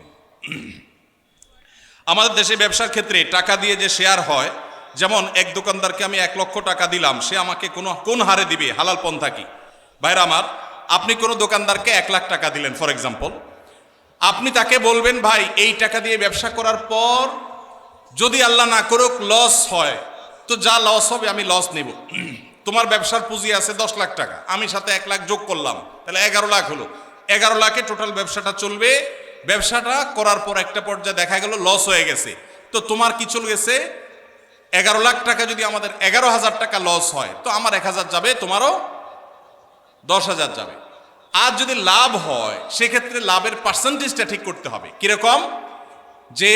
আমাদের দেশে ব্যবসার ক্ষেত্রে টাকা দিয়ে যে শেয়ার হয়, যেমন এক দোকানদারকে আমি 1 লক্ষ টাকা দিলাম, সে আমাকে কোন হারে দিবে, হালাল পন্থা কি? ভাইরা আমার, আপনি কোনো দোকানদারকে 1 লাখ টাকা দিলেন ফর এক্সাম্পল, আপনি তাকে বলবেন, ভাই এই টাকা দিয়ে ব্যবসা করার পর যদি আল্লাহ না করুক লস হয়, তো যা লস হবে আমি লস নেব। তোমার ব্যবসার পুঁজি আছে 10 লাখ টাকা, আমি সাথে 1 লাখ যোগ করলাম, তাহলে 11 লাখ হলো। 11 লাখে টোটাল ব্যবসাটা চলবে। ব্যবসাটা করার পর একটা পর্যায়ে দেখা গেল লস হয়ে গেছে, তো তোমার কি চলে গেছে? 11 লাখ টাকা যদি আমাদের 11,000 টাকা লস হয়, তো আমার 1,000 যাবে, তোমারও 10,000 যাবে। আর যদি লাভ হয়, সেক্ষেত্রে লাভের পার্সেন্টেজটা ঠিক করতে হবে। কিরকম? যে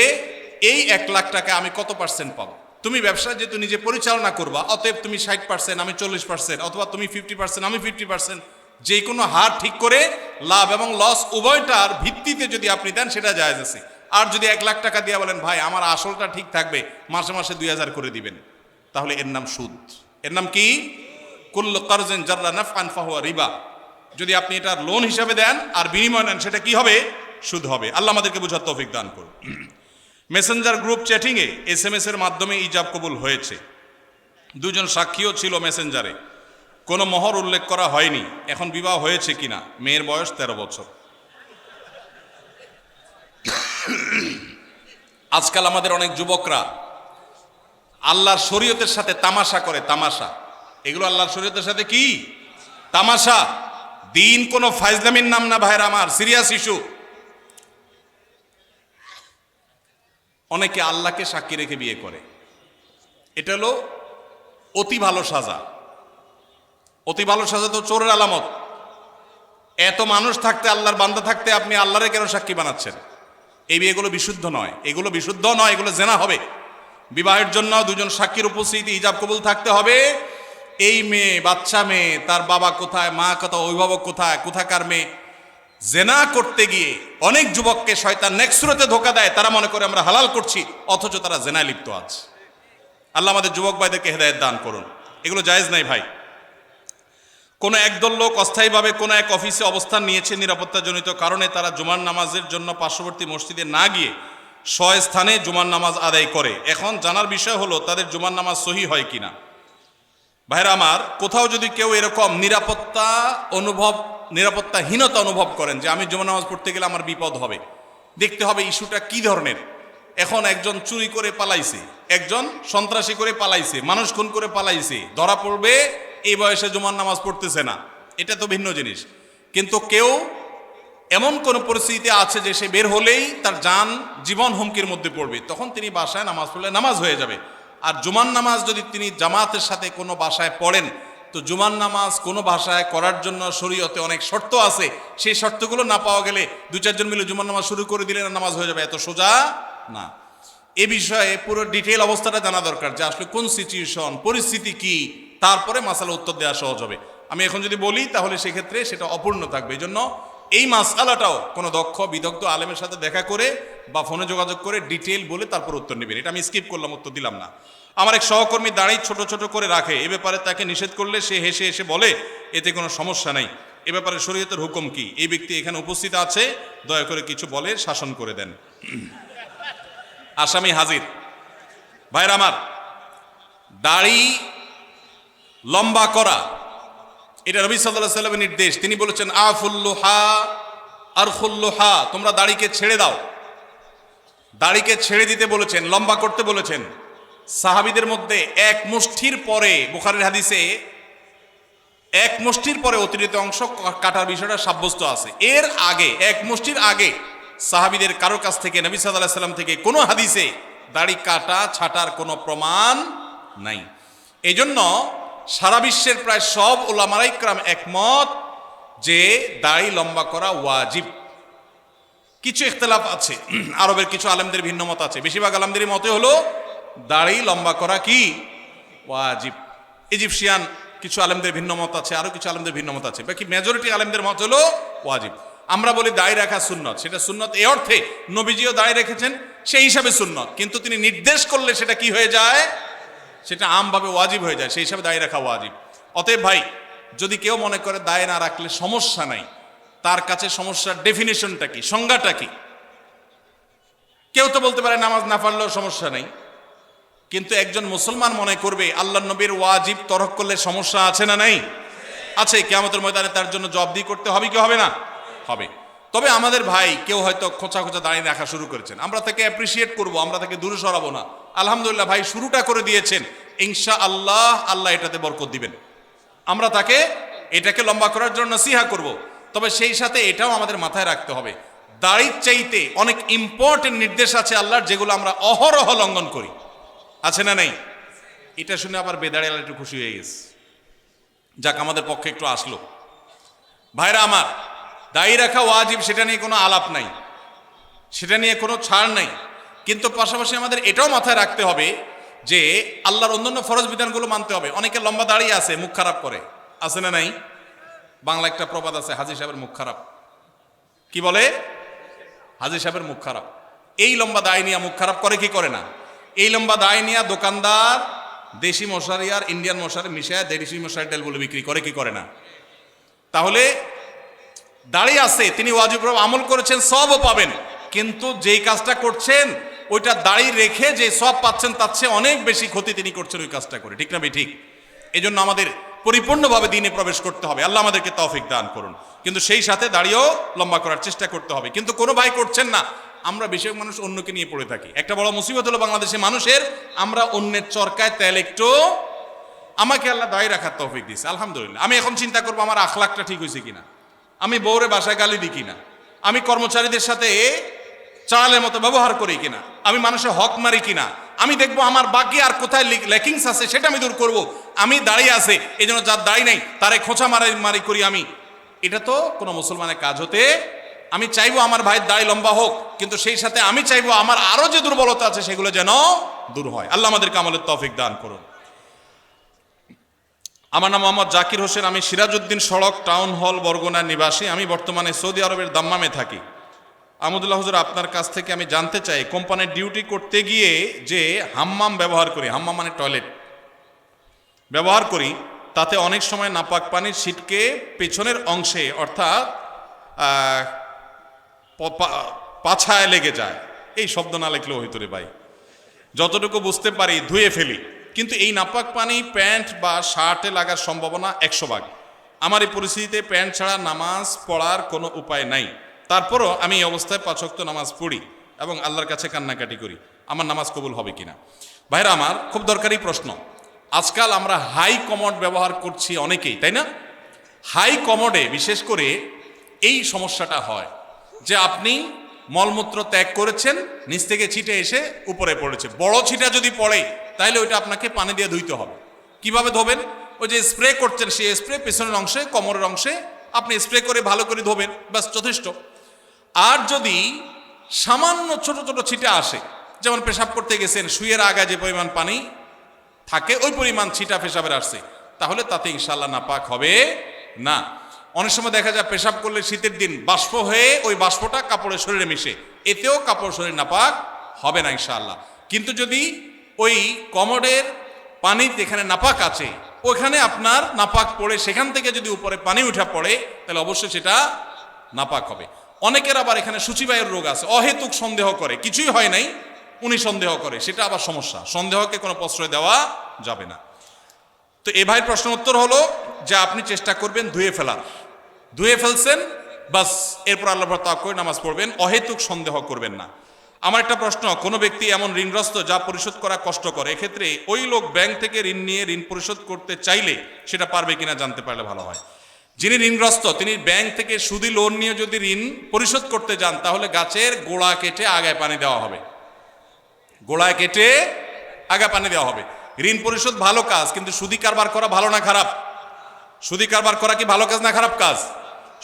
এই 1 লাখ টাকা আমি কত পার্সেন্ট পাবো? তুমি ব্যবসা যেহেতু নিজে পরিচালনা করবা, অতএব তুমি 60%, আমি 40%, অথবা তুমি 50%, আমি 50%, যে কোনো হার ঠিক করে লাভ এবং লস উভয়টার ভিত্তিতে যদি আপনি দেন, সেটা জায়েজ আছে। আর যদি 1 লাখ টাকা দিয়ে বলেন, ভাই আমার আসলটা ঠিক থাকবে, মাসে মাসে 2000 করে দিবেন, তাহলে এর নাম সুদ। এর নাম কি? কুল্লু কারজিন জাররা নাফআন ফাহুয়া রিবা। যদি আপনি এটা লোন হিসাবে দেন আর বিনিময় নেন, সেটা কি হবে? সুদ হবে। আল্লাহ আমাদেরকে বোঝার তৌফিক দান করুন। মেসেঞ্জার গ্রুপ চ্যাটিংয়ে SMS এর মাধ্যমে ইজাব কবুল হয়েছে। 2 জন সাক্ষীও ছিল মেসেঞ্জারে, কোনো মোহর উল্লেখ করা হয়নি। এখন বিবাহ হয়েছে কিনা? মেয়ের বয়স 13 বছর। আজকাল আমাদের অনেক যুবকরা আল্লাহর শরীয়তের সাথে তামাশা করে। তামাশা, এগুলো আল্লাহর শরীয়তের সাথে কি তামাশা? দিন কোনো ফাইজলামির নাম না ভাইরা আমার, সিরিয়াস ইস্যু। অনেকে আল্লাহকে সাক্ষী রেখে বিয়ে করে, এটা হলো অতি ভালো সাজা। অতি ভালো সাজা তো চোরের আলামত। এত মানুষ থাকতে, আল্লাহর বান্দা থাকতে, আপনি আল্লাহরে কেন সাক্ষী বানাচ্ছেন? এই বিয়েগুলো বিশুদ্ধ নয়, এগুলো বিশুদ্ধ নয়, এগুলো জেনা হবে। বিবাহের জন্য 2 জন সাক্ষীর উপস্থিতি, ইজাব কবুল থাকতে হবে। এই মেয়ে, বাচ্চা মেয়ে, তার বাবা কোথায়, মা কোথায়, অভিভাবক কোথায়, কোথাকার মেয়ে, জেনা করতে গিয়ে অনেক যুবককে শয়তান নেক্সুরতে ধোকা দেয়। তারা মনে করে আমরা হালাল করছি, অথচ তারা জেনায় লিপ্ত আছে। আল্লাহ আমাদের যুবক ভাইদেরকে হেদায়েত দান করুন। এগুলো জায়েজ নাই ভাই। কোনো একদল লোক অস্থায়ীভাবে কোনো এক অফিসে অবস্থান নিয়েছে, নিরাপত্তাজনিত কারণে তারা জুমার নামাজের জন্য পার্শ্ববর্তী মসজিদে না গিয়ে স্বস্থানে জুমার নামাজ আদায় করে। এখন জানার বিষয় হলো তাদের জুমার নামাজ সহি হয় কিনা। ভাইরা আমার, কোথাও যদি কেউ এরকম নিরাপত্তাহীনতা অনুভব করেন যে আমি জুমার নামাজ পড়তে গেলে আমার বিপদ হবে, দেখতে হবে ইস্যুটা কি ধরনের। এখন একজন চুরি করে পালাইছে, একজন সন্ত্রাসী করে পালাইছে, মানুষ খুন করে পালাইছে, ধরা পড়বে এই বয়সে জুমার নামাজ পড়তেছে না, এটা তো ভিন্ন জিনিস। কিন্তু কেউ এমন কোন পরিস্থিতিতে আছে যে সে বের হলেই তার জীবন হুমকির মধ্যে পড়বে, তখন তিনি বাসায় নামাজ পড়লে নামাজ হয়ে যাবে। আর জুমার নামাজ যদি তিনি জামাতের সাথে কোনো বাসায় পড়েন, তো জুমার নামাজ কোনো ভাষায় করার জন্য শরীয়তে অনেক শর্ত আছে, সেই শর্তগুলো না পাওয়া গেলে দু চারজন মিলে জুমার নামাজ শুরু করে দিলে নামাজ হয়ে যাবে, এত সোজা না। এ বিষয়ে পুরো ডিটেইল অবস্থাটা জানা দরকার যে আসলে কোন সিচুয়েশন, পরিস্থিতি কি, তারপরে মাসালা উত্তর দেওয়া সহজ হবে। আমি এখন যদি বলি তাহলে সেক্ষেত্রে সেটা অপূর্ণ থাকবে। এই জন্য এই মাসালাটাও কোনো দক্ষ বিদগ্ধ আলেমের সাথে দেখা করে বা ফোনে যোগাযোগ করে ডিটেইল বলে তারপর উত্তর নেবেন। এটা আমি স্কিপ করলাম, উত্তর দিলাম না। আমার এক সহকর্মী দাঁড়িয়ে ছোট ছোট করে রাখে, এ ব্যাপারে তাকে নিষেধ করলে সে হেসে এসে বলে এতে কোনো সমস্যা নেই। এ ব্যাপারে শরীয়তের হুকুম কি? এই ব্যক্তি এখানে উপস্থিত আছে, দয়া করে কিছু বলে শাসন করে দেন। আসামি হাজির। ভাইরা আমার, দাড়ি লম্বা করা এটা নবী সাল্লাল্লাহু আলাইহি ওয়াসাল্লামের নির্দেশ। তিনি বলেছেন আফুল্লুহা আরখুল্লুহা, তোমরা দাড়িকে ছেড়ে দাও। দাড়িকে ছেড়ে দিতে বলেছেন, লম্বা করতে বলেছেন। সাহাবীদের মধ্যে এক মুষ্টির পরে, বুখারীর হাদিসে এক মুষ্টির পরে অতিরিক্ত অংশ কাটার বিষয়টা সাব্যস্ত আছে। এর আগে এক মুষ্টির আগে সাহাবীদের কারোর কাছ থেকে, নবী সাল্লাল্লাহু আলাইহি ওয়াসাল্লাম থেকে কোনো হাদিসে দাড়ি কাটা ছাটার কোনো প্রমাণ নাই। এই জন্য সারা বিশ্বের প্রায় সব উলামায়ে ইকরাম একমত যে দাড়ি লম্বা করা ওয়াজিব। কিছু ইখতিলাফ আছে, আরবের কিছু আলেমদের ভিন্ন মত আছে। বেশিরভাগ আলেমদের মতে হলো দাড়ি লম্বা করা কি ওয়াজিব। ইজিপশিয়ান কিছু আলেমদের ভিন্ন মত আছে, আরো কিছু আলেমদের ভিন্ন মত আছে, বাকি মেজরিটি আলেমদের মত হলো ওয়াজিব। আমরা বলি দাড়ি রাখা সুন্নত, সেটা সুন্নত এই অর্থে নবীজিও দাড়ি রেখেছেন, সেই হিসাবে সুন্নত। কিন্তু তিনি নির্দেশ করলে সেটা কি হয়ে যায়, সেটা আমভাবে ওয়াজিব হয়ে যায়, সেই হিসাবে দাড়ি রাখা ওয়াজিব। অতএব ভাই, যদি কেউ মনে করে দাড়ি না রাখলে সমস্যা নাই, তার কাছে সমস্যার ডেফিনিশনটা কি, সংজ্ঞাটা কি? কেউ তো বলতে পারে নামাজ না পড়লেও সমস্যা নেই, কিন্তু একজন মুসলমান মনে করবে আল্লাহর নবীর ওয়াজিব তরক করলে সমস্যা আছে না নাই? আছে। কিয়ামতের ময়দানে তার জন্য জবাবদিহি করতে হবে কি হবে না? হবে। তবে আমাদের ভাই কেউ হয়তো খোঁচা খোঁচা দাঁড়িয়ে রাখা শুরু করেছেন, আমরা তাকে অ্যাপ্রিসিয়েট করব, আমরা তাকে দূরে সরাবো না। আলহামদুলিল্লাহ ভাই শুরুটা করে দিয়েছেন, ইনশাআল্লাহ আল্লাহ এটাতে বরকত দিবেন। আমরা তাকে এটাকে লম্বা করার জন্য নসিহা করব। তবে সেই সাথে এটাও আমাদের মাথায় রাখতে হবে, দাড়ির চাইতে অনেক ইম্পর্টেন্ট নির্দেশ আছে আল্লাহর, যেগুলো আমরা অহরহ লঙ্ঘন করি। আছে না নাই? এটা শুনে আবার বেদাড়ি আল্লাহ একটু খুশি হয়ে গেছে, যাক আমাদের পক্ষে একটু আসলো। ভাইরা আমার, দাড়ি রাখা ওয়াজিব সেটা নিয়ে কোনো আলাপ নাই, সেটা নিয়ে কোনো ছাড় নাই। কিন্তু পাশাপাশি আমাদের এটাও মাথায় রাখতে হবে যে আল্লাহর অন্যান্য ফরজ বিধানগুলো মানতে হবে। অনেকে লম্বা দাঁড়িয়ে আছে, মুখ খারাপ করে, আছে না নাই? বাংলা একটা প্রবাদ আছে, হাজী সাহেবের মুখ খারাপ। কি বলে? হাজী সাহেবের মুখ খারাপ। এই লম্বা দাড়ি নিয়ে মুখ খারাপ করে কি করে না? এই লম্বা দাড়ি নিয়ে দোকানদার দেশি মশারি আর ইন্ডিয়ান মশারি মিশায় দেশি মশারি তেল বলে বিক্রি করে কি করে না? তাহলে দাড়ি আছে, তিনি ওয়াজিব আমল করেছেন, সবও পাবেন, কিন্তু যেই কাজটা করছেন ওইটা দাড়ি রেখে যে সব পাচ্ছেন তার চেয়ে অনেক বেশি ক্ষতি তিনি করছেন ওই কাজটা করে। ঠিক না ভাই? ঠিক। এই জন্য আমাদের পরিপূর্ণভাবে দিনে প্রবেশ করতে হবে, আল্লাহ আমাদেরকে তৌফিক দান করুন। কিন্তু সেই সাথে দাড়িও লম্বা করার চেষ্টা করতে হবে। কিন্তু কোনো ভাই করছেন না, আমরা বেশিরভাগ মানুষ অন্যকে নিয়ে পড়ে থাকি। একটা বড় মুসিবত হলো বাংলাদেশে মানুষের, আমরা অন্যের চরকায় তেল একটু। আমাকে আল্লাহ দাড়ি রাখার তৌফিক দিয়েছে, আলহামদুলিল্লাহ। আমি এখন চিন্তা করবো আমার আখলাকটা ঠিক হয়েছে কিনা, আমি বউরে বাসায় গালি দিই কিনা, আমি কর্মচারীদের সাথে চালের মতো ব্যবহার করি কিনা, আমি মানুষের হক মারি কিনা, আমি দেখবো আমার বাকি আর কোথায় ল্যাকিংস আছে সেটা আমি দূর করব। আমি দাঁড়িয়ে আছে, এই জন্য যার দাড়ি নেই তারে খোঁচা মারি করি আমি, এটা তো কোনো মুসলমানের কাজ হতে। আমি চাইবো আমার ভাইয়ের দাড়ি লম্বা হোক, কিন্তু সেই সাথে আমি চাইবো আমার আরো যে দুর্বলতা আছে সেগুলো যেন দূর হয়। আল্লাহ আমাদেরকে আমলের তৌফিক দান করুন। আমার নাম মোহাম্মদ জাকির হোসেন, আমি সিরাজউদ্দিন সড়ক টাউন হল বরগুনার নিবাসী। আমি বর্তমানে সৌদি আরবের দাম্মামে থাকি। আহমদুল্লাহ হুজুর, আপনার কাছ থেকে আমি জানতে চাই, কোম্পানির ডিউটি করতে গিয়ে যে হাম্মাম ব্যবহার করি, হাম্মাম মানে টয়লেট, ব্যবহার করি তাতে অনেক সময় নাপাক পানির ছিটকে পেছনের অংশে অর্থাৎ পাছায় লেগে যায়। এই শব্দ না লিখলেও হইতো রে ভাই, যতটুকু বুঝতে পারি ধুয়ে ফেলি, কিন্তু এই নাপাক পানি প্যান্ট বা শার্টে লাগার সম্ভাবনা 100 ভাগ। আমার এই পরিস্থিতিতে প্যান্ট ছাড়া নামাজ পড়ার কোনো উপায় নাই, তারপরও আমি এই অবস্থায় 5 ওয়াক্ত নামাজ পড়ি এবং আল্লাহর কাছে কান্নাকাটি করি, আমার নামাজ কবুল হবে কিনা? ভাইরা আমার, খুব দরকারি প্রশ্ন। আজকাল আমরা হাই কমোড ব্যবহার করছি অনেকেই, তাই না? হাই কমোডে বিশেষ করে এই সমস্যাটা হয় যে আপনি মলমূত্র ত্যাগ করেছেন, নিচ থেকে ছিটে এসে উপরে পড়েছে। বড় ছিটা যদি পড়ে তাহলে ওইটা আপনাকে পানি দিয়ে ধুইতে হবে। কিভাবে ধোবেন? ওই যে স্প্রে করছেন, সেই স্প্রে পেছনের অংশে, কোমরের অংশে আপনি স্প্রে করে ভালো করে ধোবেন, ব্যাস যথেষ্ট। আর যদি সামান্য ছোট ছোট ছিটা আসে, যেমন পেশাব করতে গেছেন, শুয়ের আগায় যে পরিমাণ পানি থাকে ওই পরিমাণ ছিটা পেশাবের আসছে, তাহলে তাতে ইনশাআল্লাহ নাপাক হবে না। অনেক সময় দেখা যায় পেশাব করলে শীতের দিন বাষ্প হয়ে ওই বাষ্পটা কাপড়ের শরীরে মিশে, এতেও কাপড় শরীর নাপাক হবে না ইনশাআল্লাহ। কিন্তু যদি ওই কমোডের পানি যেখানে নাপাক আছে ওখানে আপনার নাপাক পড়ে সেখান থেকে যদি উপরে পানি উঠা পড়ে তাহলে অবশ্যই সেটা নাপাক হবে। অনেকের আবার এখানে সূচিবায়ুর রোগ আছে, অহেতুক সন্দেহ করে, কিছুই হয় নাই উনি সন্দেহ করে, সেটা আবার সমস্যা। সন্দেহকে কোনো প্রশ্রয় দেওয়া যাবে না। তো এ ভাইয়ের প্রশ্ন উত্তর হলো যে আপনি চেষ্টা করবেন ধুয়ে ফেলার, ধুয়ে ফেলছেন বাস, এরপর আল্লাহর উপর তাওয়াক্কুল করে নামাজ পড়বেন, অহেতুক সন্দেহ করবেন না। আমার একটা প্রশ্ন, কোনো ব্যক্তি এমন ঋণগ্রস্ত যা পরিশোধ করা কষ্টকর, এক্ষেত্রে ওই লোক ব্যাংক থেকে ঋণ নিয়ে ঋণ পরিশোধ করতে চাইলে সেটা পারবে কিনা জানতে পারলে ভালো হয়। যিনি ঋণগ্রস্ত তিনি ব্যাংক থেকে সুদি লোন নিয়ে যদি ঋণ পরিশোধ করতে যান তাহলে গাছের গোড়া কেটে আগায় পানি দেওয়া হবে, গোড়ায় কেটে আগা পানি দেওয়া হবে। ঋণ পরিশোধ ভালো কাজ, কিন্তু সুদি কারবার করা ভালো না খারাপ? সুদি কারবার করা কি ভালো কাজ না খারাপ কাজ?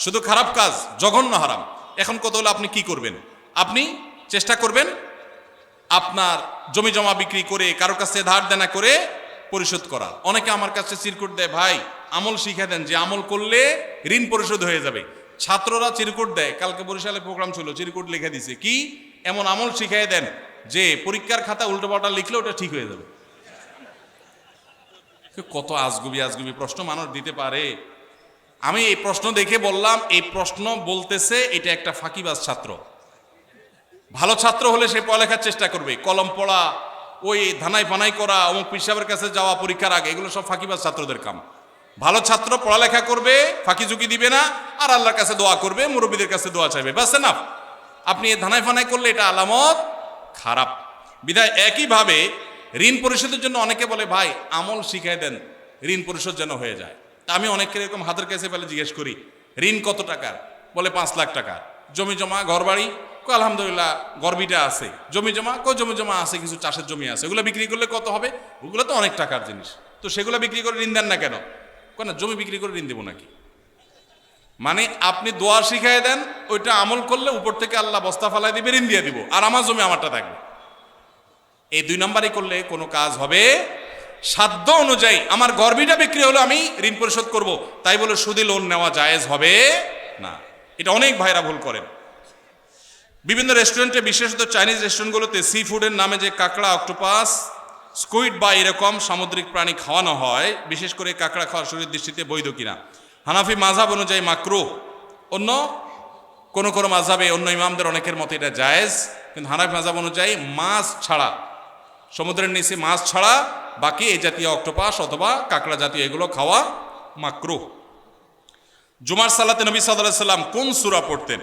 শুধু খারাপ কাজ, জঘন্য হারাম। এখন কত হলো আপনি কি করবেন? আপনি চেষ্টা করবেন আপনার জমি জমা বিক্রি করে কারোর কাছে ধার দেনা করে পরিশোধ করা। অনেকে আমার কাছে চিরকুট দেয়, ভাই আমল শিখে দেন যে আমল করলে ঋণ পরিশোধ হয়ে যাবে। ছাত্ররা চিরকুট দেয়, কালকে বরিশালে প্রোগ্রাম ছিল, চিরকুট লিখে দিছে কি এমন আমল শিখাই দেন যে পরীক্ষার খাতা উল্টোপাল্টা লিখলে ওটা ঠিক হয়ে যাবে। কত আজগুবি আজগুবি প্রশ্ন মানুষ দিতে পারে। আমি এই প্রশ্ন দেখে বললাম, এই প্রশ্ন বলতেছে এটা একটা ফাঁকিবাজ ছাত্র। ভালো ছাত্র হলে সে পড়ালেখার চেষ্টা করবে, কলম পড়া, ওই ধানাই ফানাই করা, অমুক পিসাবের কাছে যাওয়া পরীক্ষার আগে, এগুলো সব ফাঁকিবাজ ছাত্রদের কাম। ভালো ছাত্র পড়ালেখা করবে, ফাঁকি ঝুঁকি দিবে না, আর আল্লাহর কাছে দোয়া করবে, মুরব্বীদের কাছে দোয়া চাইবে, ব্যাস এনাফ। আপনি এই ধানাই ফানাই করলে এটা আলামত খারাপ। বিধায় একইভাবে ঋণ পরিশোধের জন্য অনেকে বলে ভাই আমল শিখাই দেন ঋণ পরিশোধ যেন হয়ে যায়। তা আমি অনেকের এরকম হাতের কাছে পেলে জিজ্ঞেস করি, ঋণ কত টাকার? বলে 5 লাখ টাকা। জমি জমা ঘর বাড়ি? আলহামদুলিল্লাহ গর্বিটা আছে। জমি জমা? জমি জমা আছে, কিছু চাষের জমি আছে, ওগুলো বিক্রি করলে কত হবে? ওগুলো তো অনেক টাকার জিনিস, তো সেগুলো বিক্রি করে ঋণ দেন না কেন? না জমি বিক্রি করে ঋণ দেবো নাকি? মানে আপনি দোয়া শিখাই দেন, ওইটা আমল করলে উপর থেকে আল্লাহ বস্তা ফালাই দিবে, ঋণ দিয়ে দিব, আর আমার জমি আমারটা থাকবে। এই 2 নম্বরই করলে কোনো কাজ হবে? সাধ্য অনুযায়ী আমার গর্বিটা বিক্রি হলো, আমি ঋণ পরিশোধ করব, তাই বলে সুদে লোন নেওয়া জায়েজ হবে না। এটা অনেক ভাইরা ভুল করেন। বিভিন্ন রেস্টুরেন্টে, বিশেষত চাইনিজ রেস্টুরেন্টগুলোতে সি ফুডের নামে যে কাঁকড়া, অক্টোপাস, স্কুইড বা এরকম সামুদ্রিক প্রাণী খাওয়ানো হয়, বিশেষ করে কাঁকড়া খাওয়া শরীর দৃষ্টিতে বৈধ কিনা? হানাফি মাযহাব অনুযায়ী মাকরুহ, অন্য কোন কোন মাযহাবে অন্য ইমামদের অনেকের মতে এটা জায়েজ, কিন্তু হানাফি মাযহাব অনুযায়ী মাছ ছাড়া, সমুদ্রের নিচে মাছ ছাড়া বাকি এই জাতীয় অক্টোপাস অথবা কাঁকড়া জাতীয় এগুলো খাওয়া মাকরুহ। জুমার সালাতে নবী সাল্লাল্লাহু আলাইহি সাল্লাম কোন সূরা পড়তেন?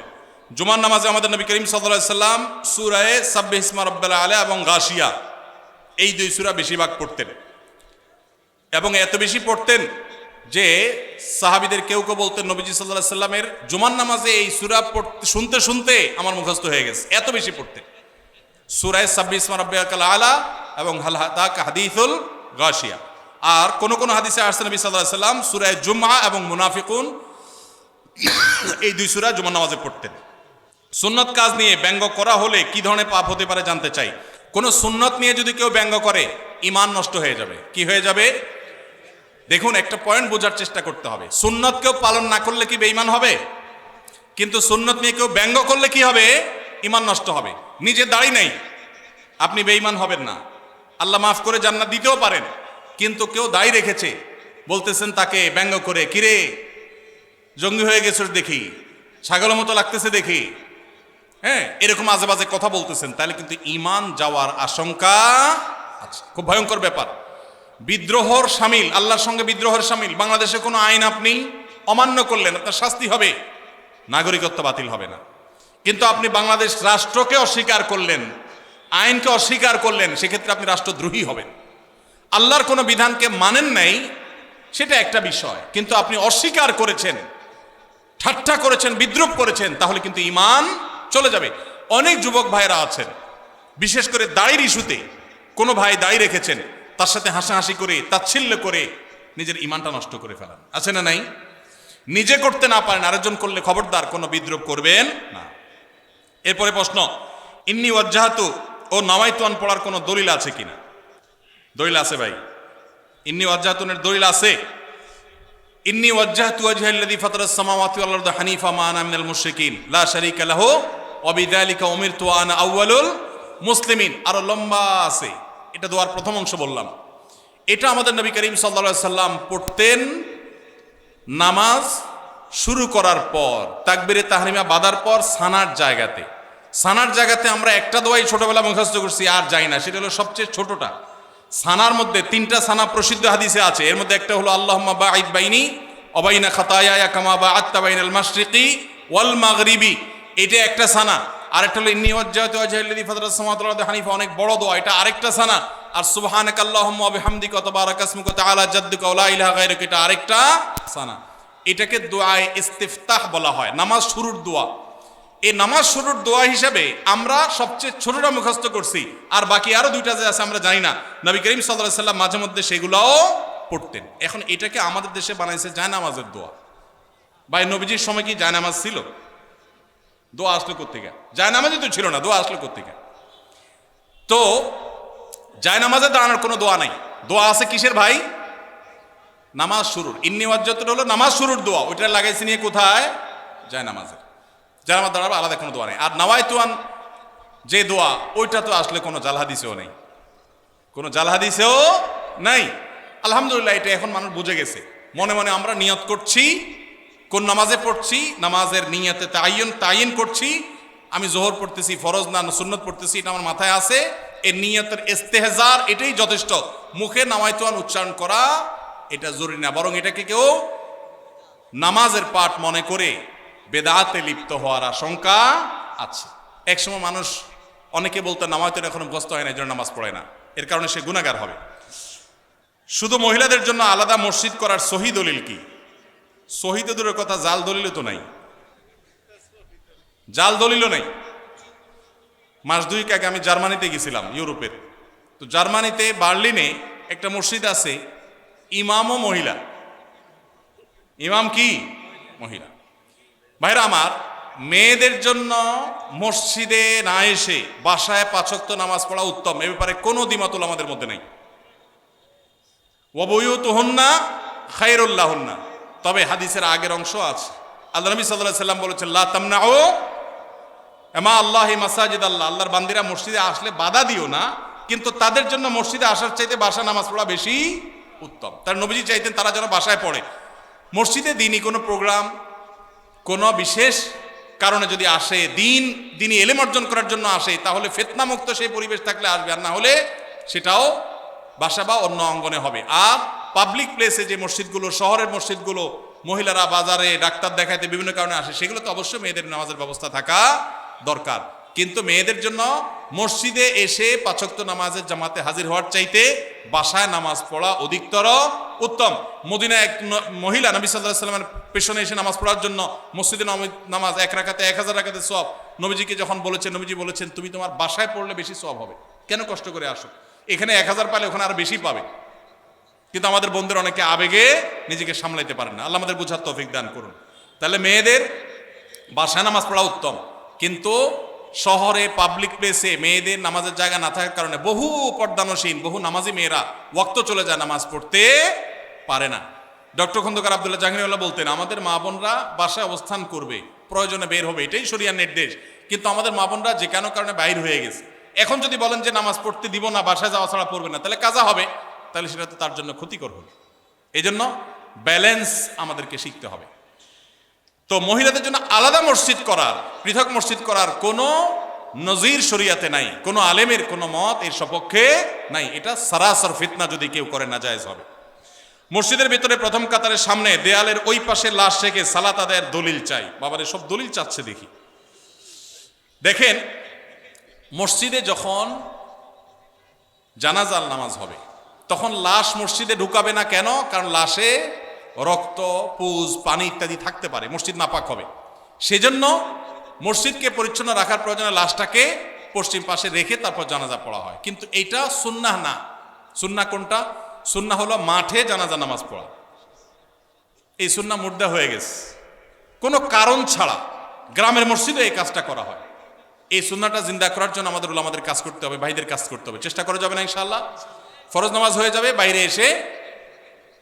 জুমার নামাজে আমাদের নবী করিম সাল্লাল্লাহু আলাইহি সাল্লাম সূরায়ে সাব্বিহ ইসমা রাব্বিল আলা এবং গাশিয়া, এই 2 সূরা বেশিরভাগ পড়তেন, এবং এত বেশি পড়তেন যে সাহাবীদের কেউ কেউ বলতেন নবীজি সাল্লাল্লাহু আলাইহি সাল্লামের জুমার নামাজে এই সূরা শুনতে শুনতে আমার মুখস্থ হয়ে গেছে, এত বেশি পড়তেন। সূরায়ে সাব্বিহ ইসমা রাব্বিল আলা এবং হাল হাদাকা হাদিসুল গাশিয়া। আর কোন কোন হাদিসে আসছে নবী সাল্লাল্লাহু আলাইহি সাল্লাম সূরায়ে জুমআ এবং মুনাফিকুন, এই 2 সূরা জুমার নামাজে পড়তেন। সুন্নত কাজ নিয়ে ব্যঙ্গ করা হলে কি ধরনের পাপ হতে পারে জানতে চাই। কোন সুন্নত নিয়ে যদি কেউ ব্যঙ্গ করে ঈমান নষ্ট হয়ে যাবে। কি হয়ে যাবে? দেখুন, একটা পয়েন্ট বোঝার চেষ্টা করতে হবে। সুন্নত কেউ পালন না করলে কি বেঈমান হবে? কিন্তু সুন্নত নিয়ে কেউ ব্যঙ্গ করলে কি হবে? ঈমান নষ্ট হবে। নিজে দাড়ি নেই, আপনি বেঈমান হবেন না, আল্লাহ মাফ করে জান্নাত দিতেও পারেন, কিন্তু কেউ দায়ী রেখেছে, বলতেছেন তাকে ব্যঙ্গ করে, কিরে জঙ্গি হয়ে গেছিস দেখি, ছাগলের মতো লাগতেছে দেখি, হ্যাঁ, এরকম আজে বাজে কথা বলতেছেন, তাহলে কিন্তু ঈমান যাওয়ার আশঙ্কা আছে। খুব ভয়ঙ্কর ব্যাপার। বিদ্রোহর শামিল, আল্লাহর সঙ্গে বিদ্রোহের শামিল। বাংলাদেশে কোনো আইন আপনি অমান্য করলেন, আপনার শাস্তি হবে, নাগরিকত্ব বাতিল হবে না। কিন্তু আপনি বাংলাদেশ রাষ্ট্রকে অস্বীকার করলেন, আইনকে অস্বীকার করলেন, সেক্ষেত্রে আপনি রাষ্ট্রদ্রোহী হবেন। আল্লাহর কোনো বিধানকে মানেন নাই, সেটা একটা বিষয়, কিন্তু আপনি অস্বীকার করেছেন, ঠাট্টা করেছেন, বিদ্রুপ করেছেন, তাহলে কিন্তু ঈমান চলে যাবে। অনেক যুবক ভাইরা আছেন, বিশেষ করে দাড়ির ইস্যুতে কোনো ভাই দাড়ি রেখেছেন, তার সাথে হাসাহাসি করে, তাচ্ছিল্য করে নিজের ঈমানটা নষ্ট করে ফেলান, আছে না নাই? নিজে করতে না পারেন, আরেকজন করলে খবরদার কোনো বিদ্রুপ করবেন না। এরপরে প্রশ্ন, ইন্নী ওয়াজ্জাহাতু ও নাওয়াইতুন পড়ার কোনো দলিল আছে কিনা? দলিল আছে ভাই, ইন্নী ওয়াজ্জাহাতুনের দলিল আছে। ইন্নী ওয়াজ্জাহতু ওয়াজহাল্লাযী ফাতারাস সামাওয়াতি ওয়াল আরদা হানিফা মা আনা মিনাল মুশরিকিন লা শারীকা লাহু ওয়া বিযালিকা উমিরতু ওয়া আনা আউয়ালুল মুসলিমিন। আরো লম্বা আছে, এটা দোয়ার প্রথম অংশ বললাম। এটা আমাদের নবী করিম সাল্লাল্লাহু আলাইহি সাল্লাম পড়তেন নামাজ শুরু করার পর, তাকবীরে তাহরিমা বাঁধার পর সানার জায়গাতে। সানার জায়গাতে আমরা একটা দোয়াই ছোটবেলা মুখস্থ করছি, আর যাই না, সেটা হলো সবচেয়ে ছোটটা। সানার মধ্যে তিনটা সানা প্রসিদ্ধ হাদিসে আছে, এর মধ্যে একটা হলো আল্লাহুম্মা বাঈদ বাইনি ওয়া বাইনা খাতায়ায়া কামা বাআদতা বাইনাল মাশরিকি ওয়াল মাগরিবি, এটা একটা সানা। আরেকটা হলো ইন্নী ওয়াজ্জাহতু ওয়াজহাল্লাযী ফাতারাস সামাওয়াতি ওয়াল আরদা হানিফা, অনেক বড় দোয়া, এটা আরেকটা সানা। আর সুবহানাকাল্লাহুম্মা ওয়া বিহামদিকা ওয়া তাবারাকা ইসমুকা ওয়া তাআলা জাদ্দুকা ওয়া লা ইলাহা গায়রুকা, এটা আরেকটা সানা। এটাকে দোয়ায়ে ইস্তিফতাহ বলা হয়, নামাজ শুরুর দোয়া। এই নামাজ শুরুর দোয়া হিসাবে আমরা সবচেয়ে ছোটটা মুখস্থ করছি, আর বাকি আরো দুইটা যে আছে আমরা জানি না। নবী করিম সাল্লাল্লাহু আলাইহি সাল্লাম মাঝে মধ্যে সেগুলোও পড়তেন। এখন এটাকে আমাদের দেশে বানাইছে জায়নামাজের দোয়া। ভাই, নবীজির সময় কি জায়নামাজ ছিল? দোয়া আসলো কোত্থেকে? জায়নামাজই তো ছিল না, দোয়া আসলো কোত্থেকে? তো জায়নামাজে দাঁড়ানোর কোনো দোয়া নাই। দোয়া আছে কিসের ভাই? নামাজ শুরুর। ইন্নী ওয়াজ্জাহতু হলো নামাজ শুরুর দোয়া, ওইটা লাগাইছে নিয়ে কোথায়? জায়নামাজের। জায়নামাজ দাঁড়াবে, আলাদা কোনো দোয়া নেই। আর নাওয়াইতুন যে দোয়া, ওইটা তো আসলে কোনো জাল হাদিসেও নেই, কোনো জাল হাদিসেও নাই। আলহামদুলিল্লাহ, এটা এখন মানুষ বুঝে গেছে। মনে মনে আমরা নিয়ত করছি, কোন নামাজে পড়ছি, নামাজের নিয়তে তাইন করছি, আমি জোহর পড়তেছি, ফরজ না সুন্নত পড়তেছি, এটা আমার মাথায় আছে। এই নিয়তের ইস্তেহজার এটাই যথেষ্ট। মুখে নাওয়াইতুন উচ্চারণ করা এটা জরুরি না, বরং এটাকে কেউ নামাজের পাঠ মনে করে বেদাতে লিপ্ত হওয়ার আশঙ্কা আছে। একসময় মানুষ অনেকে বলতো নামাইতুন এখনো মুখস্থ হয় না, এই জন্য নামাজ পড়ে না, এর কারণে সে গুনাহগার হবে। শুধু মহিলাদের জন্য আলাদা মসজিদ করার সহি দলিল কি? সহি তো দূরের কথা, জাল দলিলও তো নাই, জাল দলিলও নাই। মাস দুই আগে আমি জার্মানিতে গেছিলাম, ইউরোপের। তো জার্মানিতে বার্লিনে একটা মসজিদ আছে, ইমামও মহিলা। ইমাম কি? মহিলা। ভাইরা আমার, মেয়েদের জন্য মসজিদে না এসে বাসায় 5 ওয়াক্ত নামাজ পড়া উত্তম, এ ব্যাপারে কোনো দ্বিমত আমাদের মধ্যে নেই। ওয়া বুয়ুতুহুন্না খায়রুল লাহুন্না। তবে হাদিসের আগের অংশ আছে, আল্লাহ নবী সাল্লাল্লাহু আলাইহি সাল্লাম বলেছেন, লা তামনাউ মা আল্লাহি মাসাজিদ আল্লাহ, আল্লাহর বান্দিরা মসজিদে আসলে বাধা দিও না, কিন্তু তাদের জন্য মসজিদে আসার চাইতে বাসায় নামাজ পড়া বেশি উত্তম। তার নবীজি চাইতেন তারা যেন বাসায় পড়ে। মসজিদে দিনই কোনো প্রোগ্রাম, কোনো বিশেষ কারণে যদি আসে, দিনই এলেম অর্জন করার জন্য আসে, তাহলে ফিতনামুক্ত সেই পরিবেশ থাকলে আসবে, আর না হলে সেটাও বাসা বা অন্য অঙ্গনে হবে। আর পাবলিক প্লেসে যে মসজিদগুলো, শহরের মসজিদগুলো, মহিলারা বাজারে ডাক্তার দেখাইতে বিভিন্ন কারণে আসে, সেগুলো তো অবশ্যই মেয়েদের নামাজের ব্যবস্থা থাকা দরকার। কিন্তু মেয়েদের জন্য মসজিদে এসে 5 ওয়াক্ত নামাজের জামাতে হাজির হওয়ার চাইতে বাসায় নামাজ পড়া অধিকতর উত্তম। মদিনায় এক মহিলা নবী সাল্লাল্লাহু আলাইহি সাল্লামের পেছনে এসে নামাজ পড়ার জন্য মসজিদে নামাজ 1 রাকাতে 1000 রাকাতে সওয়াব, নবীজিকে যখন বলেছেন, নবীজি বলেছেন, তুমি তোমার বাসায় পড়লে বেশি সওয়াব হবে, কেন কষ্ট করে আসো? এখানে 1000 পালে ওখানে আরো বেশি পাবে। কিন্তু আমাদের বন্ধুরা অনেকে আবেগে নিজেকে সামলাইতে পারেন না, আল্লাহ আমাদের বোঝার তৌফিক দান করুন। তাহলে মেয়েদের বাসায় নামাজ পড়া উত্তম, কিন্তু শহরে পাবলিক প্লেসে মেয়েদের নামাজের জায়গা না থাকার কারণে বহু পর্দানসীন, বহু নামাজি মেয়েরা ওয়াক্ত চলে যায়, নামাজ পড়তে পারে না। ডক্টর খন্দকার আব্দুল্লাহ জাহাঙ্গীরউল্লাহ বলতেন, আমাদের মা বোনরা বাসায় অবস্থান করবে, প্রয়োজনে বের হবে, এটাই শরিয়ার নির্দেশ। কিন্তু আমাদের মা বোনরা যে কোনো কারণে বাইর হয়ে গেছে, এখন যদি বলেন যে নামাজ পড়তে দিব না, বাসায় যাওয়া ছাড়া পড়বে না, তাহলে কাজা হবে। তাহলে সেটা তো তার জন্য ক্ষতিকর হবে। এই জন্য ব্যালেন্স আমাদেরকে শিখতে হবে। তো মহিলাদের জন্য আলাদা মসজিদ করার, পৃথক মসজিদ করার কোনো নজির শরিয়াতে নাই, কোনো আলেমের কোনো মত এর সপক্ষে নাই। এটা সারাসর ফিতনা, যদি কেউ করে নাজায়েজ হবে। মসজিদের ভিতরে প্রথম কাতারের সামনে দেয়ালের ওই পাশে লাশ রেখে সালাত আদায়ের দলিল চাই। বাবারে সব দলিল চাচ্ছে দেখি। দেখেন, মসজিদে যখন জানাজার নামাজ হবে তখন লাশ মসজিদে ঢুকাবে না। কেন? কারণ লাশে রক্ত, পুজ, পানি ইত্যাদি থাকতে পারে, মসজিদ নাপাক হবে। সেজন্য মসজিদকে পরিচ্ছন্ন রাখার প্রয়োজনে লাশটাকে পশ্চিম পাশে রেখে তারপর জানাজা পড়া হয়। কিন্তু এইটা সুন্নাহ না। সুন্নাহ কোনটা? সুন্নাহ হলো মাঠে জানাজা নামাজ পড়া। এই সুন্নাহ মুর্দা হয়ে গেছে। কোনো কারণ ছাড়া গ্রামের মসজিদে এই কাজটা করা হয়। এই সুন্নাহটা জিন্দা করার জন্য আমাদের উলামাদের কাজ করতে হবে, ভাইদের কাজ করতে হবে। চেষ্টা করা যাবে না ইনশাআল্লাহ? ফরজ নামাজ হয়ে যাবে, বাইরে এসে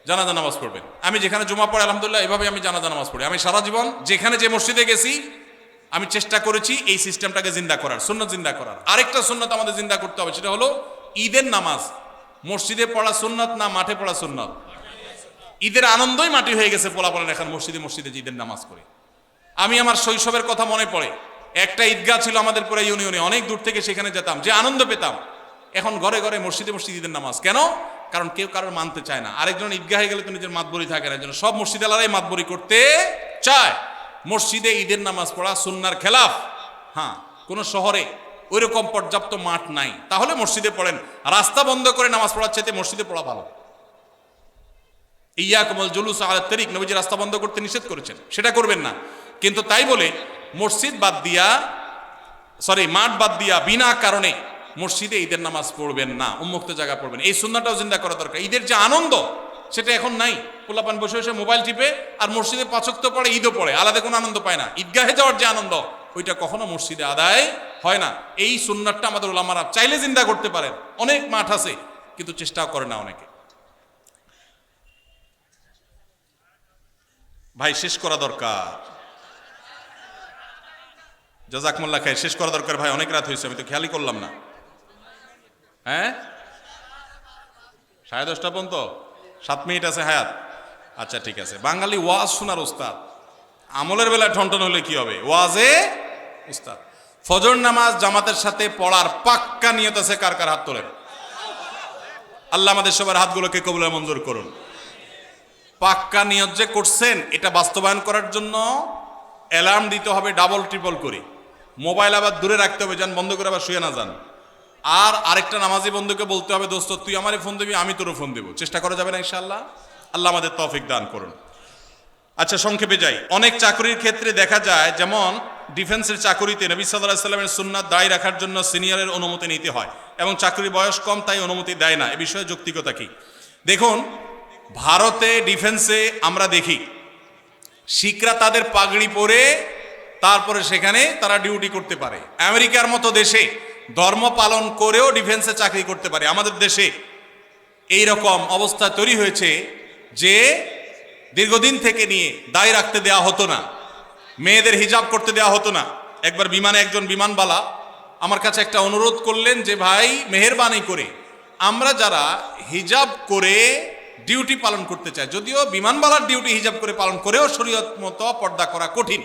জানাজা নামাজ পড়বেন। আমি যেখানে জুমা পড়ে আলহামদুলিল্লাহ এভাবে আমি জানাজা নামাজ পড়ি। আমি সারা জীবন যেখানে যে মসজিদে গেছি আমি চেষ্টা করেছি এই সিস্টেমটাকে জিন্দা করার, সুন্নাত জিন্দা করার। আরেকটা সুন্নাত আমাদের জিন্দা করতে হবে, সেটা হলো ঈদের নামাজ মসজিদে পড়া সুন্নাত না মাঠে পড়া সুন্নাত? ঈদের আনন্দই মাটি হয়ে গেছে পোলাপালেন এখন মসজিদে মসজিদে ঈদের নামাজ পড়ে। আমি আমার শৈশবের কথা মনে পড়ে, একটা ঈদগাহ ছিল আমাদের পুরো ইউনিয়নে, অনেক দূর থেকে সেখানে যেতাম, যে আনন্দ পেতাম। এখন ঘরে ঘরে মসজিদে মসজিদ ঈদের নামাজ। কেন? কারণ কেউ কারোর মানতে চায় না। আরেকজন ঈদগাহে গেলে তো নিজের মাতবরি থাকে না, জন্য সব মসজিদ আলারাই মাতবরি করতে চায়। মসজিদে ঈদের নামাজ পড়া সুন্নার খেলাফ। হ্যাঁ, কোনো শহরে ওইরকম পর্যাপ্ত মাঠ নাই, তাহলে মসজিদে পড়েন। রাস্তা বন্ধ করে নামাজ পড়ার চাইতে মসজিদে পড়া ভালো। ইয়াকুমুল জুলুস আলা তারিক, নবীজি রাস্তা বন্ধ করতে নিষেধ করেছেন, সেটা করবেন না। কিন্তু তাই বলে মসজিদ বাদ দিয়া, মাঠ বাদ দিয়া বিনা কারণে মসজিদে ঈদের নামাজ পড়বেন না, উন্মুক্ত জায়গা পড়বেন। এই সুন্নাহটাও জিন্দা করা দরকার। ঈদের যে আনন্দ সেটা এখন নাই। পোলাপান বসে বসে মোবাইল টিপে আর মসজিদে ৫ ওয়াক্ত পড়ে, ঈদও পড়ে, আলাদা কোনো আনন্দ পায় না। ঈদগাহে যাওয়ার যে আনন্দ ওইটা কখনো মসজিদে আদায় হয় না। এই সুন্নাহটা আমাদের উলামারা চাইলে জিন্দা করতে পারেন। অনেক মাঠ আছে কিন্তু চেষ্টাও করে না অনেকে। ভাই শেষ করা দরকার, জাযাকুমুল্লাহ খাইর, শেষ করা দরকার ভাই। অনেক রাত হয়েছে, আমি তো খেয়ালই করলাম না। হ্যাঁ, 10:30 পর্যন্ত 7 মিনিট আছে হায়াত। আচ্ছা ঠিক আছে। বাঙালি ওয়াজ শোনার উস্তাদ, আমলের বেলায় ঠনঠন হলে কি হবে? ওয়াজে উস্তাদ। ফজর নামাজ জামাতের সাথে পড়ার পাক্কা নিয়ত আছে কার কার? হাত তোলেন। আল্লাহ আমাদের সবার হাতগুলোকে কবুল মঞ্জুর করুন। পাক্কা নিয়ত যে করছেন, এটা বাস্তবায়ন করার জন্য অ্যালার্ম দিতে হবে ডাবল ট্রিপল করে। মোবাইল আবার দূরে রাখতে হবে, যেন বন্ধ করে আবার শুয়ে না যান। আর আরেকটা নামাজি বন্ধুকে বলতে হবে, দোস্ত তুই আমারে ফোন দিবি, আমি তোরও ফোন দেবো। চেষ্টা করা যাবে না ইনশাআল্লাহ? আল্লাহ আমাদের তৌফিক দান করুন। আচ্ছা, সংক্ষেপে যাই। অনেক চাকরির ক্ষেত্রে দেখা যায়, যেমন ডিফেন্সের চাকরিতে নবী সাল্লাল্লাহু আলাইহি ওয়াসাল্লামের সুন্নাত দায়ী রাখার জন্য সিনিয়রের অনুমতি নিতে হয়, এবং চাকরির বয়স কম তাই অনুমতি দেয় না। এ বিষয়ে যৌক্তিকতা কি? দেখুন, ভারতে ডিফেন্সে আমরা দেখি শিখরা তাদের পাগড়ি পরে তারপরে সেখানে তারা ডিউটি করতে পারে। আমেরিকার মতো দেশে ধর্ম পালন করেও ডিফেন্সে চাকরি করতে পারে। আমাদের দেশে এই রকম অবস্থা তৈরি হয়েছে যে দীর্ঘদিন থেকে নিয়ে দায় রাখতে দেওয়া হতো না, মেয়েদের হিজাব করতে দেওয়া হতো না। একবার বিমানে একজন বিমানবালা আমার কাছে একটা অনুরোধ করলেন যে ভাই মেহেরবানি করে আমরা যারা হিজাব করে ডিউটি পালন করতে চাই, যদিও বিমানবালার ডিউটি হিজাব করে পালন করেও শরীয়ত মতো পর্দা করা কঠিন,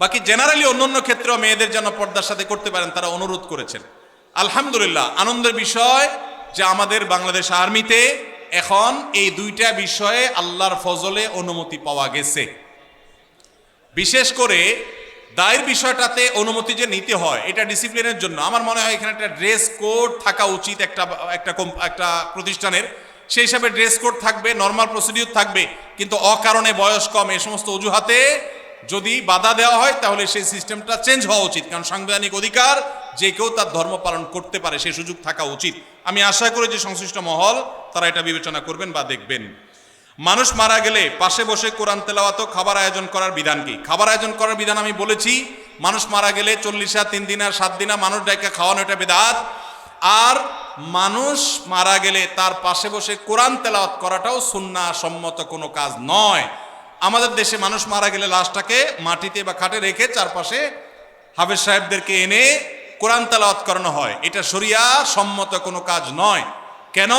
বাকি জেনারেলি অন্যান্য ক্ষেত্রেও মেয়েদের যেন পর্দার সাথে করতে পারেন, তারা অনুরোধ করেছেন। আলহামদুলিল্লাহ, আনন্দের বিষয় যে আমাদের বাংলাদেশ আর্মিতে এখন এই দুইটা বিষয়ে আল্লাহর ফজলে অনুমতি পাওয়া গেছে। বিশেষ করে দায়ের বিষয়টাতে অনুমতি যে নিতে হয়, এটা ডিসিপ্লিনের জন্য। আমার মনে হয় এখানে একটা ড্রেস কোড থাকা উচিত একটা প্রতিষ্ঠানের। সেই হিসাবে ড্রেস কোড থাকবে, নর্মাল প্রসিডিউর থাকবে, কিন্তু অকারণে বয়স কম এই সমস্ত অজুহাতে যদি বাধা দেওয়া হয় তাহলে সেই সিস্টেমটা চেঞ্জ হওয়া উচিত। কারণ সাংবিধানিক অধিকার, যে কেউ তার ধর্ম পালন করতে পারে, সেই সুযোগ থাকা উচিত। আমি আশা করি যে সংশ্লিষ্ট মহল তারা এটা বিবেচনা করবেন বা দেখবেন। মানুষ মারা গেলে পাশে বসে কোরআন তেলাওয়াত ও খাবার আয়োজন করার বিধান কি? খাবার আয়োজন করার বিধান আমি বলেছি, মানুষ মারা গেলে 40 3 দিন আর 7 দিন মানুষ ডাইকা খাওয়ানো, এটা বিদআত। আর মানুষ মারা গেলে তার পাশে বসে কোরআন তেলাওয়াত করাটাও সুন্নাহ সম্মত কোনো কাজ নয়। আমাদের দেশে মানুষ মারা গেলে লাশটাকে মাটিতে বা খাটে রেখে চারপাশে হাফেজ সাহেবদেরকে এনে কোরআন তেলাওয়াত করানো হয়। এটা শরিয়া সম্মত কোনো কাজ নয়। কেন?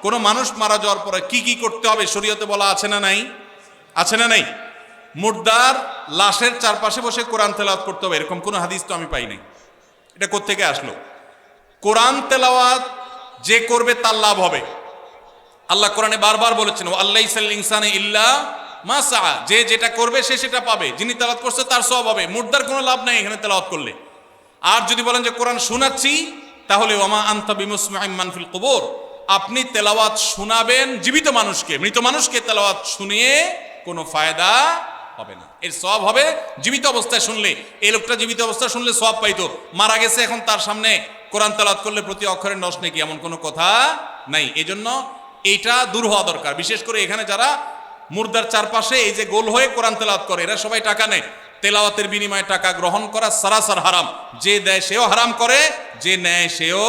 কোনো মানুষ মারা যাওয়ার পরে কি কি করতে হবে শরীয়তে বলা আছে না নাই? আছে না নাই? মুর্দার লাশের চারপাশে বসে কোরআন তেলাওয়াত করতে হবে, এরকম কোনো হাদিস তো আমি পাই নাই। এটা কোত্থেকে আসলো? কোরআন তেলাওয়াত যে করবে তার লাভ হবে। আল্লাহ কোরআনে বারবার বলেছেন, ও আল্লাহ ইনসানে ইল্লা মা সাআ, যে যেটা করবে সে সেটা পাবে, যিনি তেলাওয়াত করছে তার সওয়াব হবে। মুর্দার কোনো লাভ নাই এখানে তেলাওয়াত করলে। আর যদি বলেন যে কোরআন শোনাচ্ছি, তাহলে ওমা আনতা বিমুসমিউম মান ফিল কুবুর, আপনি তেলাওয়াত শোনাবেন জীবিত মানুষকে, মৃত মানুষকে তেলাওয়াত শুনিয়ে কোনো ফায়দা হবে না। এর সওয়াব হবে জীবিত অবস্থায় শুনলে। এই লোকটা জীবিত অবস্থায় শুনলে সওয়াব পাইতো, মারা গেছে এখন তার সামনে কোরআন তেলাওয়াত করলে প্রতি অক্ষরে 10 নেকি, এমন কোনো কথা নাই। এজন্য এইটা দূর হওয়া দরকার। বিশেষ করে এখানে যারা মুর্দার চারপাশে এই যে গোল হয়ে কোরআন তেলাওয়াত করে, এরা সবাই টাকা নেয়। তেলাওয়াতের বিনিময়ে টাকা গ্রহণ করা সারাসার হারাম। যে দেয় সেও হারাম করে, যে নেয় সেও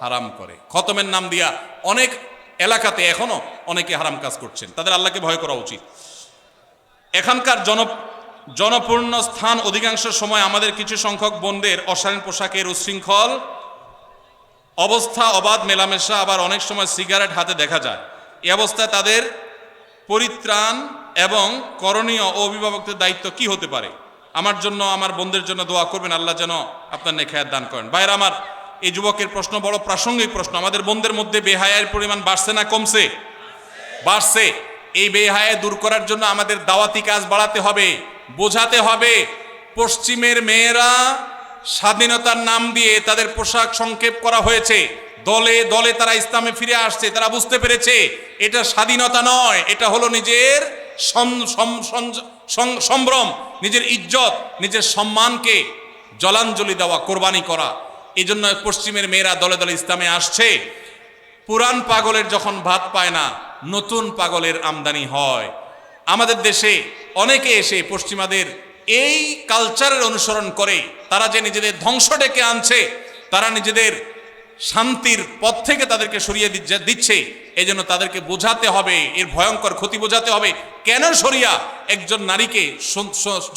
হারাম করে। খতমের নাম দিয়া অনেক এলাকাতে এখনো অনেকে হারাম কাজ করছেন, তাদের আল্লাহকে ভয় করা উচিত। এখানকার জনপূর্ণ স্থান অধিকাংশ সময় আমাদের কিছু সংখ্যক বোনদের অশালীন পোশাকের উচ্ছৃঙ্খল অবস্থা, অবাধ মেলামেশা, আবার অনেক সময় সিগারেট হাতে দেখা যায়। এই অবস্থায় তাদের পরিত্রাণ এবং করণীয় ও অভিভাবকদের দায়িত্ব কি হতে পারে? আমার জন্য, আমার বোনদের জন্য দোয়া করবেন, আল্লাহ যেন আপনার নেক হায়াত দান করেন। ভাইরা আমার, এই যুবকের প্রশ্ন বড় প্রাসঙ্গিক প্রশ্ন। আমাদের বোনদের মধ্যে বেহায়ার পরিমাণ বাড়ছে না কমছে? বাড়ছে। এই বেহায়া দূর করার জন্য আমাদের দাওয়াতি কাজ বাড়াতে হবে, বোঝাতে হবে। পশ্চিমের মেয়েরা স্বাধীনতার নাম দিয়ে তাদের পোশাক সংক্ষেপ করা হয়েছে, দলে দলে তারা ইসলামে ফিরে আসছে। তারা বুঝতে পেরেছে এটা স্বাধীনতা নয়, এটা হলো নিজের সম্ভ্রম, নিজের ইজ্জত, নিজের সম্মানকে জলাঞ্জলি দেওয়া, কোরবানি করা। এই জন্য পশ্চিমের মেয়েরা দলে দলে ইসলামে আসছে। পুরান পাগলের যখন ভাত পায় না, নতুন পাগলের আমদানি হয়। আমাদের দেশে অনেকে এসে পশ্চিমাদের এই কালচারের অনুসরণ করে তারা যে নিজেদের ধ্বংস ডেকে আনছে, তারা নিজেদের শান্তির পথ থেকে তাদেরকে সরিয়ে দিচ্ছে। এই জন্য তাদেরকে বোঝাতে হবে, এর ভয়ঙ্কর ক্ষতি বোঝাতে হবে। কেন শরিয়া একজন নারীকে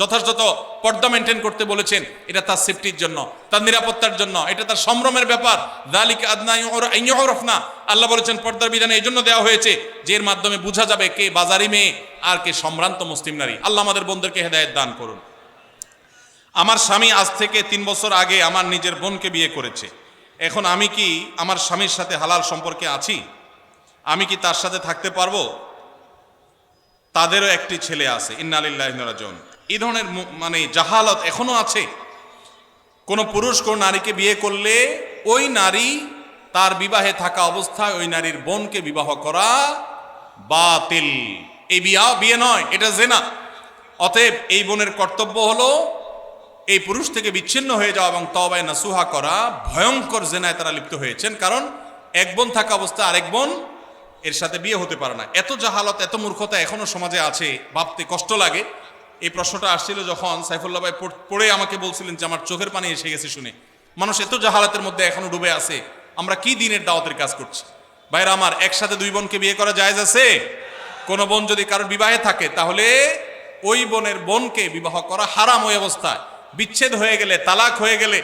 যথাযথ পর্দা মেনটেন করতে বলেছেন? এটা তার সেফটির জন্য, তার নিরাপত্তার জন্য, এটা তার সম্ভ্রমের ব্যাপার। যালিকা আদনা আন ইউরাফনা, আল্লাহ বলেছেন পর্দার বিধান এই জন্য দেওয়া হয়েছে যে এর মাধ্যমে বোঝা যাবে কে বাজারি মেয়ে আর কে সম্ভ্রান্ত মুসলিম নারী। আল্লাহ আমাদের বোনদেরকে হেদায়েত দান করুন। আমার স্বামী আজ থেকে 3 বছর আগে আমার নিজের বোনকে বিয়ে করেছে। এখন আমি কি আমার স্বামীর সাথে হালাল সম্পর্কে আছি? আমি কি তার সাথে থাকতে পারবো? তাদেরও একটি ছেলে আছে। ইন্না লিল্লাহি ওয়া ইন্না ইলাইহি রাজিউন। এই ধরনের জাহালত এখনো আছে। কোন পুরুষ কোন নারীকে বিয়ে করলে ওই নারী তার বিবাহে থাকা অবস্থায় ওই নারীর বোনকে বিবাহ করা বাতিল। এই বিয়ে নয়, এটা জিনা। অতএব এই বোনের কর্তব্য হলো এই পুরুষ থেকে বিচ্ছিন্ন হয়ে যাওয়া এবং তওবায়ে নাসুহা করা। ভয়ঙ্কর জিনায় তারা লিপ্ত হয়েছেন, কারণ এক বোন থাকা অবস্থায় আরেক বোন এর সাথে বিয়ে হতে পারে না। এত জাহালত, এত মূর্খতা এখনো সমাজে আছে, ভাবতে কষ্ট লাগে। এই প্রশ্নটা আসছিল যখন সাইফুল্লাহ ভাই পড়ে আমাকে বলছিলেন যে আমার চোখের পানি এসে গেছে শুনে। মানুষ এত জাহালাতের মধ্যে এখনো ডুবে আছে। আমরা কি দিনের দাওয়াতের কাজ করছি? ভাইরা আমার, একসাথে 2 বোনকে বিয়ে করা জায়েজ আছে? কোন বোন যদি কারোর বিবাহে থাকে তাহলে ওই বোনের বোনকে বিবাহ করা হারাম। ওই অবস্থায় বিচ্ছেদ হয়ে গেলে, তালাক হয়ে গেলে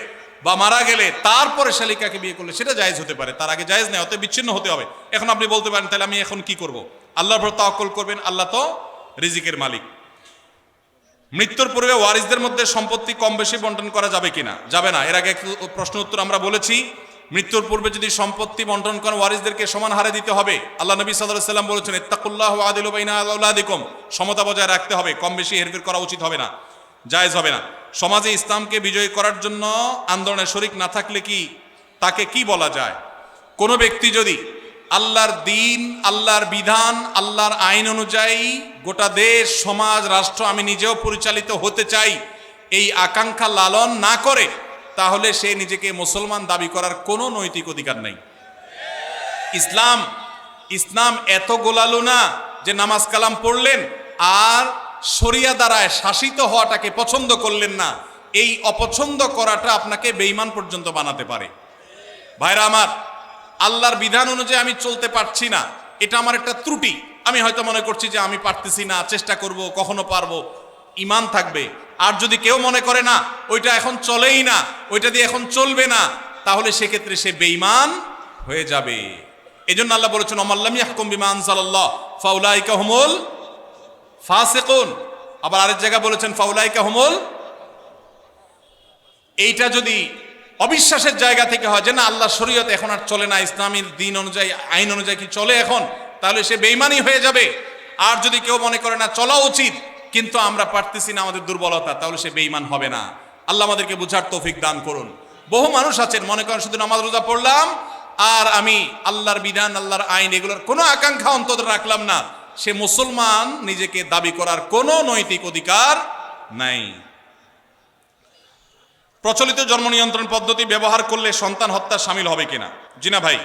বা মারা গেলে তারপরে শালিকাকে বিয়ে করলে সেটা জায়েজ হতে পারে, তার আগে জায়েজ নেই। অতএব বিচ্ছিন্ন হতে হবে। এখন আপনি বলতে পারেন তাহলে আমি এখন কি করব? আল্লাহর উপর তাওয়াক্কুল করবেন, আল্লাহ তো রিজিকের মালিক। মৃত্যুর পূর্বে ওয়ারিসদের মধ্যে সম্পত্তি কম বেশি বন্টন করা যাবে কিনা? যাবে না। এর আগে প্রশ্ন উত্তর আমরা বলেছি, মৃত্যুর পূর্বে যদি সম্পত্তি বন্টন করেন ওয়ারিসদেরকে সমান হারে দিতে হবে। আল্লাহ নবী সাল্লাল্লাহু আলাইহি ওয়াসাল্লাম বলেছেন, ইত্তাকুল্লাহ ওয়া আদিলু বাইনা আওলাদিকুম, সমতা বজায় রাখতে হবে, কম বেশি হেরফের করা উচিত হবে না, জায়েজ হবে না। সমাজে ইসলামকে বিজয়ী করার জন্য আন্দোলনে শরিক না থাকলে কি তাকে কি বলা যায়? কোনো ব্যক্তি যদি আল্লাহর দিন, আল্লাহর বিধান, আল্লাহর আইন অনুযায়ী গোটা দেশ, সমাজ, রাষ্ট্র আমি নিজেও পরিচালিত হতে চাই, এই আকাঙ্ক্ষা লালন না করে, তাহলে সে নিজেকে মুসলমান দাবি করার কোনো নৈতিক অধিকার নেই। ইসলাম এত গোলালু না যে নামাজ কালাম পড়লেন আর শরিয়া দ্বারায় শাসিত হওয়াটাকে পছন্দ করলেন না। এই অপছন্দ করাটা আপনাকে বেঈমান পর্যন্ত বানাতে পারে। ভাইরা আমার, আল্লাহর বিধান অনুযায়ী আমি চলতে পারছি না, এটা আমার একটা ত্রুটি। আমি হয়তো মনে করছি যে আমি পারতেছি না, চেষ্টা করব, কখনো পারবো, ঈমান থাকবে। আর যদি কেউ মনে করে না ওইটা এখন চলেই না, ওইটা দিয়ে এখন চলবে না, তাহলে সেক্ষেত্রে সে বেঈমান হয়ে যাবে। এজন্য আল্লাহ বলেছেন ওমাল্লাম ইয়াহকুম বিমা আনজালাল্লাহ ফাউলাইকা হুমুল ফাসিকুন। আবার আরেক জায়গায় বলেছেন ফাউলাইকা হুমুল। এইটা যদি অবিশ্বাসের জায়গা থেকে হয় যে না আল্লাহ শরীয়ত এখন আর চলে না, ইসলামীর দিন অনুযায়ী আইন অনুযায়ী কি চলে এখন, তাহলে সে বেঈমানি হয়ে যাবে। আর যদি কেউ মনে করে না চলা উচিত কিন্তু আমরা পারতেছি না, আমাদের দুর্বলতা, তাহলে সে বেঈমান হবে না। আল্লাহ আমাদেরকে বুঝার তৌফিক দান করুন। বহু মানুষ আছেন মনে করেন শুধু নামাজ রোজা পড়লাম আর আমি আল্লাহর বিধান আল্লাহর আইন এগুলোর কোনো আকাঙ্ক্ষা অন্তত রাখলাম না, সে মুসলমান নিজেকে দাবি করার কোনো নৈতিক অধিকার নাই। প্রচলিত জন্ম নিয়ন্ত্রণ পদ্ধতি ব্যবহার করলে সন্তান হত্যা শামিল হবে কিনা? জি না ভাই,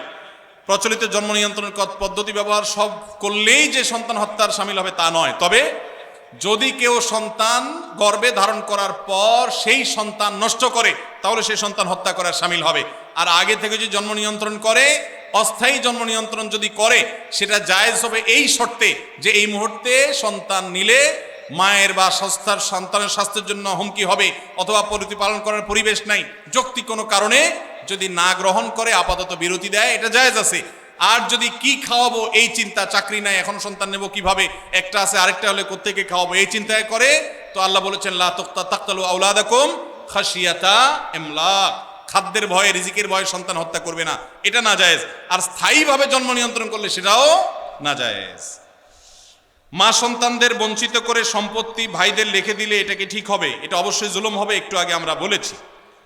প্রচলিত জন্ম নিয়ন্ত্রণ পদ্ধতি ব্যবহার সব করলেই যে সন্তান হত্যার শামিল হবে তা নয়। তবে যদি কেউ সন্তান গর্ভে ধারণ করার পর সেই সন্তান নষ্ট করে তাহলে সেই সন্তান হত্যা করার শামিল হবে। আর আগে থেকে যদি জন্ম নিয়ন্ত্রণ করে, অস্থায়ী জন্ম নিয়ন্ত্রণ যদি করে, সেটা জায়েজ হবে এই শর্তে যে এই মুহূর্তে সন্তান নিলে মায়ের বা সন্তানের স্বাস্থ্যের জন্য হুমকি হবে অথবা প্রতিপালন করার পরিবেশ নাই, যৌক্তিক কোনো কারণে যদি না গ্রহণ করে আপাতত বিরতি দেয়, এটা জায়েজ আছে। আর যদি কি খাওয়াবো এই চিন্তা, চাকরি নাই এখন সন্তান নেব কিভাবে, একটা আছে আরেকটা হলে কোত্থেকে খাওয়াবো এই চিন্তায় করে, তো আল্লাহ বলেছেন লা তাকতালু আওলাদাকুম খাশিয়াতা ইমলাক, খাদ্যের ভয়ে রিজিকের ভয়ে সন্তান হত্যা করবে না, এটা না জায়েজ। আর স্থায়ীভাবে জন্ম নিয়ন্ত্রণ করলে সেটাও না জায়েজ। মা সন্তানদের বঞ্চিত করে সম্পত্তি ভাইদের লিখে দিলে এটা কি ঠিক হবে? এটা অবশ্যই জুলুম হবে, একটু আগে আমরা বলেছি।